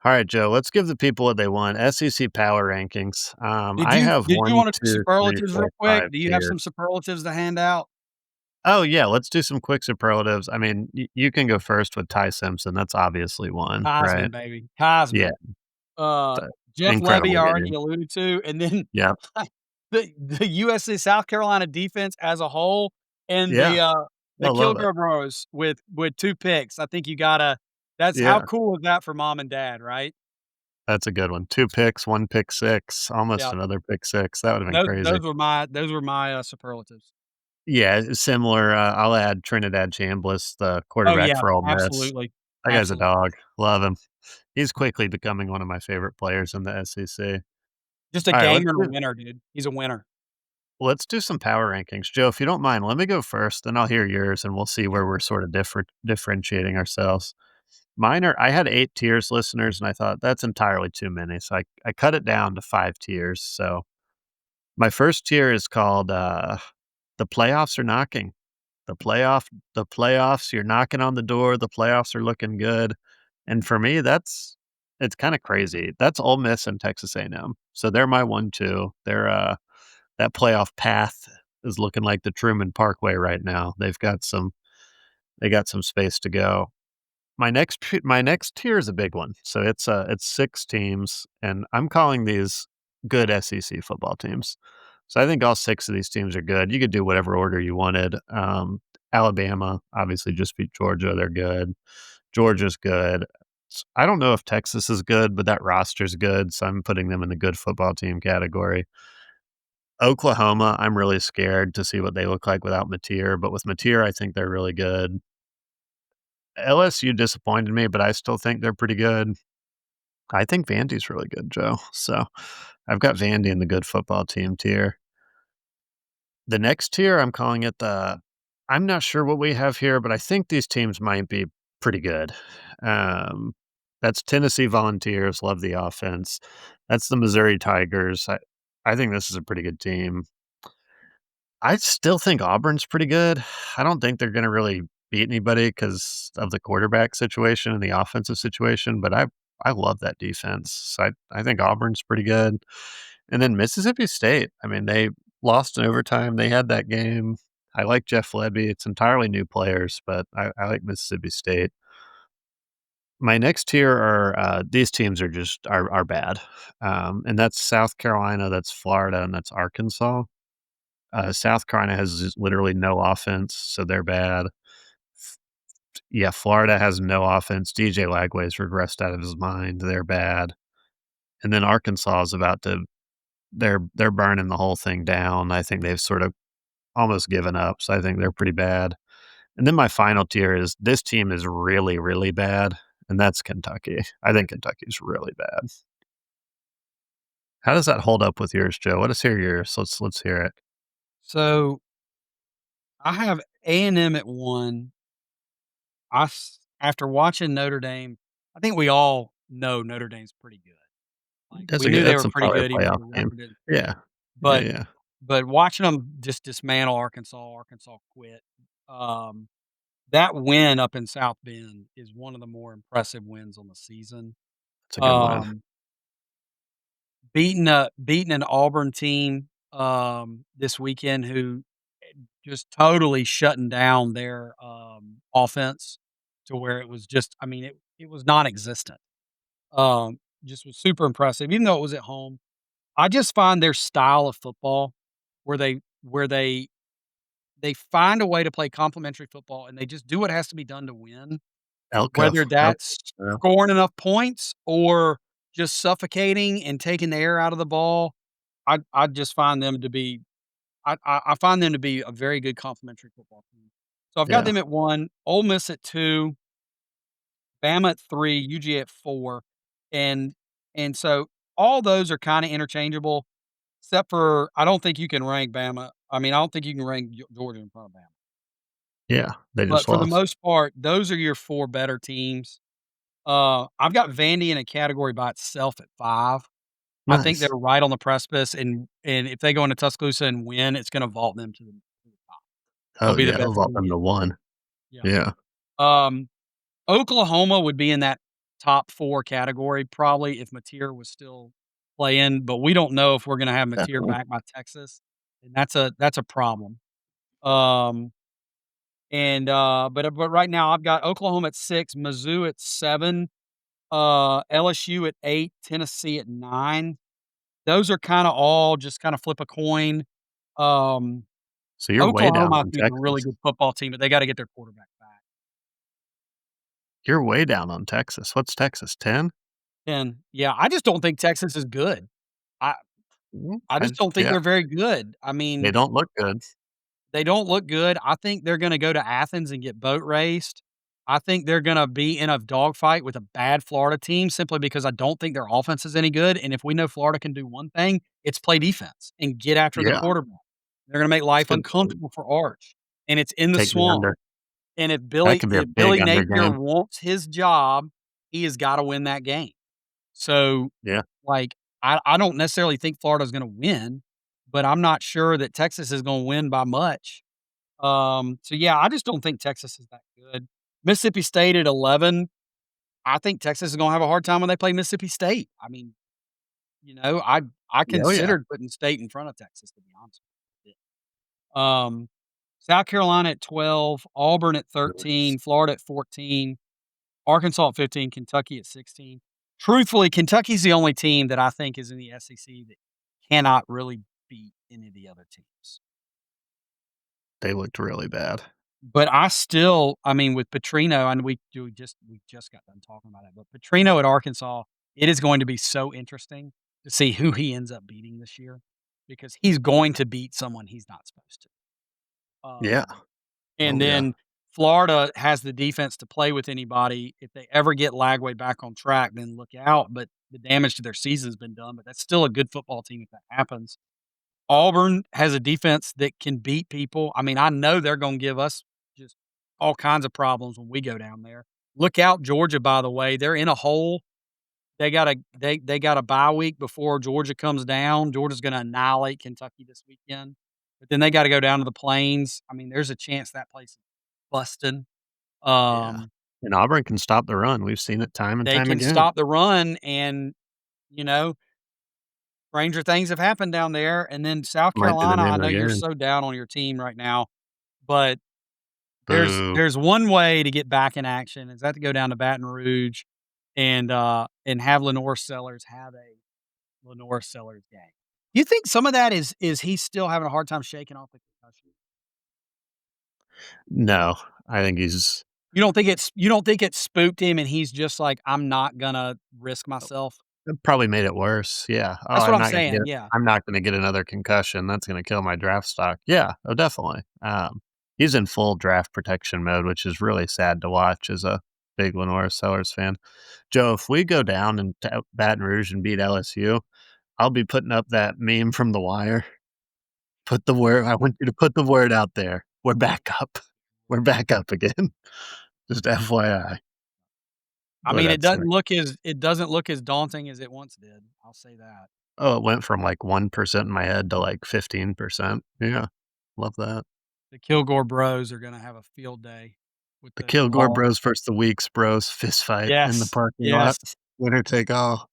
Speaker 1: Alright, Joe, let's give the people what they want. SEC power rankings.
Speaker 2: Did
Speaker 1: I
Speaker 2: you
Speaker 1: have
Speaker 2: did you
Speaker 1: 1,
Speaker 2: wanna do
Speaker 1: 2, 3,
Speaker 2: superlatives real
Speaker 1: 4,
Speaker 2: quick?
Speaker 1: 5
Speaker 2: Do you have some
Speaker 1: tiers.
Speaker 2: superlatives to hand out?
Speaker 1: Oh, yeah, let's do some quick superlatives. I mean, you can go first with Ty Simpson, that's obviously one, right?
Speaker 2: Heisman, baby.
Speaker 1: Yeah,
Speaker 2: Heisman. Uh,
Speaker 1: the
Speaker 2: Jeff Lebby,
Speaker 1: incredible
Speaker 2: I already
Speaker 1: game.
Speaker 2: alluded to, and then
Speaker 1: Yep.
Speaker 2: the USC South Carolina defense as a whole and
Speaker 1: Yeah, I
Speaker 2: the
Speaker 1: love it.
Speaker 2: Kilgore Bros with 2 picks. I think you gotta that's how
Speaker 1: Yeah,
Speaker 2: cool is that for mom and dad, right?
Speaker 1: that's a good one. 2 picks, 1 pick six, almost
Speaker 2: Yeah.
Speaker 1: another pick six, that would've been
Speaker 2: Those
Speaker 1: crazy.
Speaker 2: those were my superlatives.
Speaker 1: Yeah, similar, I'll add Trinidad Chambliss, the
Speaker 2: Oh,
Speaker 1: quarterback
Speaker 2: yeah,
Speaker 1: for Ole Miss.
Speaker 2: absolutely,
Speaker 1: That guy's a
Speaker 2: absolutely.
Speaker 1: dog, love him. He's quickly becoming one of my favorite players in the SEC.
Speaker 2: Just a
Speaker 1: Alright,
Speaker 2: gamer and a winner, dude. He's a winner.
Speaker 1: let's do some power rankings. Joe, if you don't mind, let me go first, then I'll hear yours, and we'll see
Speaker 2: Yeah.
Speaker 1: where we're sort of differentiating ourselves. I had 8 tiers, listeners, and I thought that's entirely too many, so I cut it down to 5 tiers. So my first tier is called, "The Playoffs Are Knocking." The playoffs, you're knocking on the door, the playoffs are looking good, and for me, it's kinda crazy. That's Ole Miss and Texas A&M. So they're my 1, 2. That playoff path is looking like the Truman Parkway right now. They got some space to go. My next tier is a big one. So it's 6 teams, and I'm calling these good SEC football teams. So I think all 6 of these teams are good. You could do whatever order you wanted. Alabama obviously just beat Georgia, they're good. Georgia's good. I don't know if Texas is good, but that roster's good, so I'm putting them in the good football team category. Oklahoma, I'm really scared to see what they look like without Mateer, but with Mateer, I think they're really good. LSU disappointed me, but I still think they're pretty good. I think Vandy's really good, Joe. So I've got Vandy in the good football team tier. The next tier, I'm calling it I'm not sure what we have here, but I think these teams might be pretty good. Um, that's Tennessee Volunteers, love the offense. That's the Missouri Tigers. I think this is a pretty good team. I still think Auburn's pretty good. I don't think they're gonna really beat anybody because of the quarterback situation and the offensive situation, but I love that defense. So I think Auburn's pretty good. And then Mississippi State, I mean, they lost in overtime. They had that game. I like Jeff Lebby. It's entirely new players, but I like Mississippi State. My next tier are, these teams are just are bad. And that's South Carolina, that's Florida, and that's Arkansas. South Carolina has just literally no offense, so they're bad. F Yeah, Florida has no offense. DJ Lagway's regressed out of his mind, they're bad. And then Arkansas is about to they're burning the whole thing down. I think they've sort of almost given up, so I think they're pretty bad. And then my final tier is this team is really, really bad, and that's Kentucky. I think Kentucky's really bad. How does that hold up with yours, Joe? Let us hear yours. Let's hear it.
Speaker 2: So, I have A&M at 1. After watching Notre Dame, I think we all know Notre Dame's pretty good. Like, we knew they
Speaker 1: That's
Speaker 2: were
Speaker 1: a
Speaker 2: pretty
Speaker 1: probably a
Speaker 2: good even though
Speaker 1: playoff
Speaker 2: the
Speaker 1: game.
Speaker 2: record didn't
Speaker 1: Yeah. Yeah,
Speaker 2: but
Speaker 1: yeah.
Speaker 2: but watching them just dismantle Arkansas quit. Um, that win up in South Bend is one of the more impressive wins on the season.
Speaker 1: It's a good win.
Speaker 2: Um, beating an Auburn team this weekend who just totally shutting down their, offense to where it was just I mean, it was non-existent. Just was super impressive, even though it was at home. I just find their style of football where they find a way to play complementary football, and they just do what has to be done to win, whether
Speaker 1: Elk,
Speaker 2: that's
Speaker 1: yeah,
Speaker 2: scoring enough points or just suffocating and taking the air out of the ball. I just find them to be I find them to be a very good complementary football team. So I've got
Speaker 1: yeah,
Speaker 2: them at 1, Ole Miss at 2, Bama at 3, UGA at 4, and so all those are kinda interchangeable, except for I don't think you can rank Bama I mean, I don't think you can rank Georgia in front of Bama.
Speaker 1: yeah, they
Speaker 2: But
Speaker 1: just
Speaker 2: for the
Speaker 1: lost.
Speaker 2: most part, those are your 4 better teams. I've got Vandy in a category by itself at 5. I think they're
Speaker 1: Nice.
Speaker 2: right on the precipice, and if they go into Tuscaloosa and win, it's gonna vault them to the top. They'll
Speaker 1: Oh,
Speaker 2: be the
Speaker 1: yeah,
Speaker 2: best
Speaker 1: it'll vault
Speaker 2: team
Speaker 1: them
Speaker 2: in
Speaker 1: to
Speaker 2: the
Speaker 1: 1.
Speaker 2: yeah.
Speaker 1: Yeah,
Speaker 2: Um, Oklahoma would be in that top 4 category probably if Mateer was still playing, but we don't know if we're gonna have Mateer
Speaker 1: definitely.
Speaker 2: back by Texas, and that's a problem. Um, but right now I've got Oklahoma at 6, Mizzou at 7, LSU at 8, Tennessee at 9. Those are kinda all just kinda flip a coin. Um,
Speaker 1: So you're way down
Speaker 2: Oklahoma, I
Speaker 1: on
Speaker 2: think, is a really
Speaker 1: Texas.
Speaker 2: good football team, but they gotta get their quarterback back.
Speaker 1: You're way down on Texas. What's Texas, 10?
Speaker 2: And, yeah, I just don't think Texas is good. I
Speaker 1: Mm,
Speaker 2: I just don't think
Speaker 1: yeah,
Speaker 2: they're very good. I
Speaker 1: they
Speaker 2: mean,
Speaker 1: don't look good.
Speaker 2: they don't look good. I think they're gonna go to Athens and get boat raced. I think they're gonna be in a dogfight with a bad Florida team simply because I don't think their offense is any good, and if we know Florida can do one thing, it's play defense and get after the
Speaker 1: Yeah,
Speaker 2: quarterback. They're gonna make
Speaker 1: it's
Speaker 2: life
Speaker 1: good.
Speaker 2: uncomfortable for Arch, and it's in the
Speaker 1: Take the
Speaker 2: swamp,
Speaker 1: under.
Speaker 2: and
Speaker 1: That could be a
Speaker 2: if
Speaker 1: big
Speaker 2: Billy
Speaker 1: under
Speaker 2: Napier
Speaker 1: game.
Speaker 2: wants his job, he has gotta win that game. So,
Speaker 1: Yeah,
Speaker 2: like, I don't necessarily think Florida's gonna win, but I'm not sure that Texas is gonna win by much. So yeah, I just don't think Texas is that good. Mississippi State at 11, I think Texas is gonna have a hard time when they play Mississippi State. I mean, I
Speaker 1: yeah, oh, yeah.
Speaker 2: considered putting State in front of Texas, to be honest with you. South Carolina at 12, Auburn at
Speaker 1: Nice.
Speaker 2: 13, Florida at 14, Arkansas at 15, Kentucky at 16. Truthfully, Kentucky's the only team that I think is in the SEC that cannot really beat any of the other teams.
Speaker 1: They looked really bad.
Speaker 2: But I mean, with Petrino, and we just got done talking about it, but Petrino at Arkansas, it is going to be so interesting to see who he ends up beating this year because he's going to beat someone he's not supposed to.
Speaker 1: Yeah.
Speaker 2: And
Speaker 1: Oh, yeah.
Speaker 2: then Florida has the defense to play with anybody. If they ever get Lagway back on track, then look out. But the damage to their season's been done. But that's still a good football team if that happens. Auburn has a defense that can beat people. I mean, I know they're gonna give us just all kinds of problems when we go down there. Look out, Georgia, by the way. They're in a hole. They got a bye week before Georgia comes down. Georgia's gonna annihilate Kentucky this weekend. But then they gotta go down to the Plains. I mean, there's a chance that place is busting.
Speaker 1: Yeah.
Speaker 2: Um,
Speaker 1: And Auburn can stop the run. We've seen it time and
Speaker 2: they
Speaker 1: time
Speaker 2: can
Speaker 1: again.
Speaker 2: stop the run and, you know, stranger things have happened down there. And then South
Speaker 1: Might do them
Speaker 2: Carolina, I
Speaker 1: in
Speaker 2: know you're
Speaker 1: again.
Speaker 2: so down on your team right now. But
Speaker 1: Boo.
Speaker 2: there's one way to get back in action, is that to go down to Baton Rouge and have Lenore Sellers have a Lenore Sellers game. You think some of that is he still having a hard time shaking off the concussion?
Speaker 1: No, I think he's
Speaker 2: You don't think it spooked him and he's just like, "I'm not gonna risk myself?"
Speaker 1: it probably made it worse. Yeah. Oh,
Speaker 2: That's what I'm saying, yeah.
Speaker 1: I'm not gonna get another concussion. That's gonna kill my draft stock. Yeah. Oh, definitely. He's in full draft protection mode, which is really sad to watch as a big Lenore Sellers fan. Joe, if we go down and Baton Rouge and beat LSU, I'll be putting up that meme from The Wire. Put the word I want you to put the word out there. We're back up. We're back up again. Just FYI.
Speaker 2: I
Speaker 1: Boy,
Speaker 2: mean,
Speaker 1: that's sick.
Speaker 2: it doesn't look as daunting as it once did, I'll say that.
Speaker 1: Oh, it went from, like, 1% in my head to, like, 15%. Yeah. Love that.
Speaker 2: The Kilgore Bros are gonna have a field day with
Speaker 1: The
Speaker 2: the
Speaker 1: Kilgore
Speaker 2: Vols.
Speaker 1: Bros versus the Weeks Bros fist fight in the
Speaker 2: Yes,
Speaker 1: parking lot.
Speaker 2: yes.
Speaker 1: Winner take all.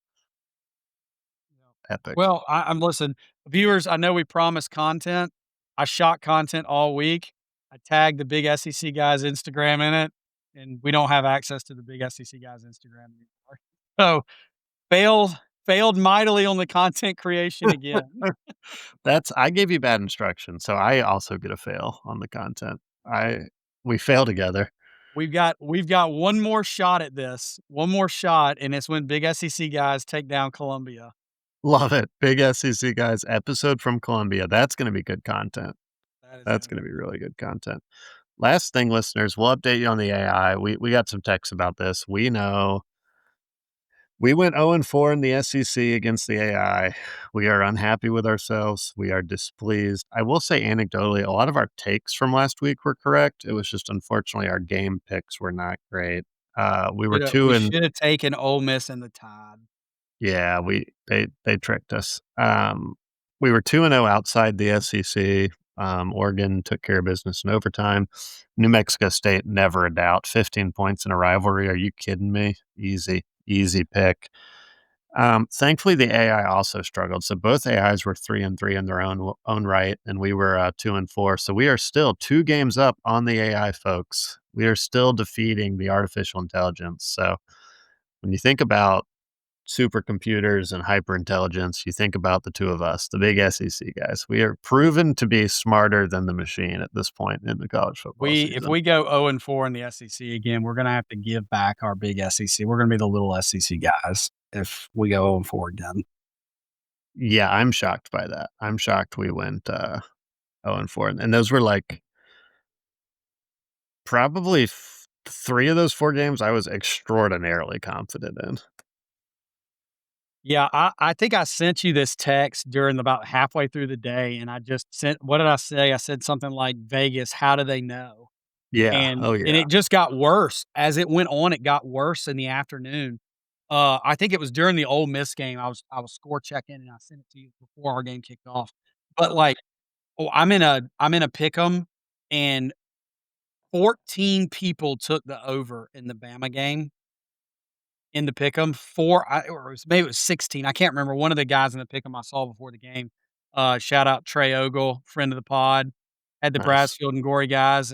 Speaker 2: Yeah.
Speaker 1: Epic.
Speaker 2: Well, I'm listen, Viewers, I know we promised content. I shot content all week. I tagged the big SEC guys Instagram in it, and we don't have access to the big SEC guys Instagram anymore. So, failed failed mightily on the content creation again.
Speaker 1: That's I gave you bad instructions, so I also get a fail on the content. I We fail together.
Speaker 2: We've got one more shot at this, one more shot, and it's when big SEC guys take down Columbia.
Speaker 1: Love it. Big SEC guys episode from Columbia. That's gonna be good content.
Speaker 2: That is
Speaker 1: That's
Speaker 2: gonna
Speaker 1: gonna
Speaker 2: be
Speaker 1: be really good content. Last thing, listeners, we'll update you on the AI. We got some texts about this. We know we went 0-4 in the SEC against the AI. We are unhappy with ourselves. We are displeased. I will say anecdotally, a lot of our takes from last week were correct. It was just unfortunately our game picks were not great. We were
Speaker 2: we
Speaker 1: 2 and
Speaker 2: should have taken Ole Miss and the Tide.
Speaker 1: yeah, they tricked us. We were 2-0 outside the SEC. Oregon took care of business in overtime. New Mexico State, never a doubt. 15 points in a rivalry. Are you kidding me? Easy, easy pick. Thankfully, the AI also struggled. So both AIs were 3-3 in their own right, and we were 2-4. So we are still 2 games up on the AI, folks. We are still defeating the artificial intelligence. So when you think about supercomputers and hyperintelligence, you think about the two of us, the big SEC guys. We are proven to be smarter than the machine at this point in the college football
Speaker 2: If
Speaker 1: season.
Speaker 2: we go 0-4 in the SEC again, we're gonna have to give back our big SEC. We're gonna be the little SEC guys if we go 0-4 again.
Speaker 1: Yeah, I'm shocked by that. I'm shocked we went 0-4. And those were like probably 3 of those 4 games I was extraordinarily confident in.
Speaker 2: Yeah, I think I sent you this text during about halfway through the day, and I just sent what did I say? I said something like, "Vegas, how do they know?"
Speaker 1: Yeah.
Speaker 2: And
Speaker 1: Oh,
Speaker 2: and
Speaker 1: yeah.
Speaker 2: it just got worse. As it went on, it got worse in the afternoon. I think it was during the Ole Miss game. I was score checking, and I sent it to you before our game kicked off. But, like, I'm in a pick 'em, and 14 people took the over in the Bama game in the pick'em. 4 or maybe it was 16, I can't remember. One of the guys in the pick'em I saw before the game, shout out Trey Ogle, friend of the pod, had the
Speaker 1: Nice.
Speaker 2: Brassfield and Gory guys.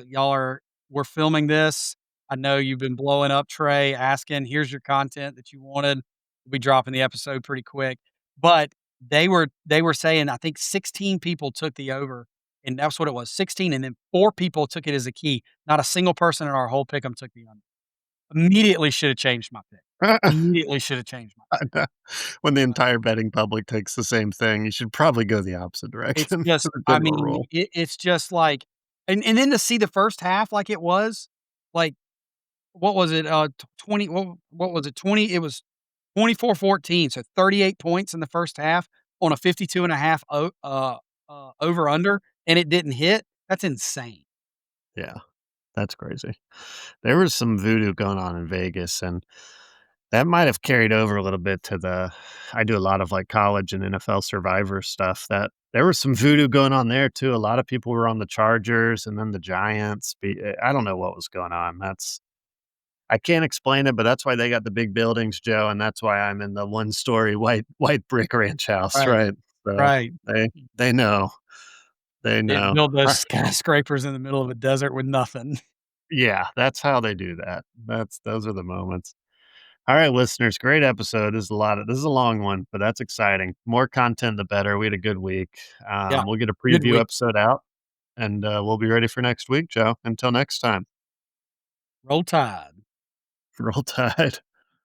Speaker 2: We're filming this. I know you've been blowing up Trey, asking, "Here's your content that you wanted." We'll be dropping the episode pretty quick. But they were saying, I think 16 people took the over, and that's what it was, 16, and then 4 people took it as a key. Not a single person in our whole pick'em took the under. Immediately should have changed my pick. Immediately should have changed my
Speaker 1: I
Speaker 2: pick.
Speaker 1: know. When the
Speaker 2: Uh,
Speaker 1: entire betting public takes the same thing, you should probably go the opposite
Speaker 2: it's
Speaker 1: direction
Speaker 2: just
Speaker 1: for the
Speaker 2: I
Speaker 1: general
Speaker 2: mean,
Speaker 1: rule.
Speaker 2: it's just like and then to see the first half like it was, like, what was it, 20 what was it, 20 it was 24-14, so 38 points in the first half on a 52.5 over under, and it didn't hit. That's insane.
Speaker 1: Yeah, that's crazy. There was some voodoo going on in Vegas, and that might have carried over a little bit to the I do a lot of, like, college and NFL survivor stuff that there was some voodoo going on there too. A lot of people were on the Chargers and then the Giants. I don't know what was going on. That's I can't explain it, but that's why they got the big buildings, Joe, and that's why I'm in the one-story white brick ranch house,
Speaker 2: Right,
Speaker 1: right? So,
Speaker 2: right.
Speaker 1: they know. They
Speaker 2: They
Speaker 1: know.
Speaker 2: build those skyscrapers in the middle of a desert with nothing.
Speaker 1: Yeah, that's how they do that. Those are the moments. All right, listeners, great episode. This is a long one, but that's exciting. More content, the better. We had a good week.
Speaker 2: Yeah,
Speaker 1: We'll get a
Speaker 2: good
Speaker 1: preview
Speaker 2: week.
Speaker 1: episode out, and we'll be ready for next week, Joe. Until next time,
Speaker 2: Roll Tide.
Speaker 1: roll tide.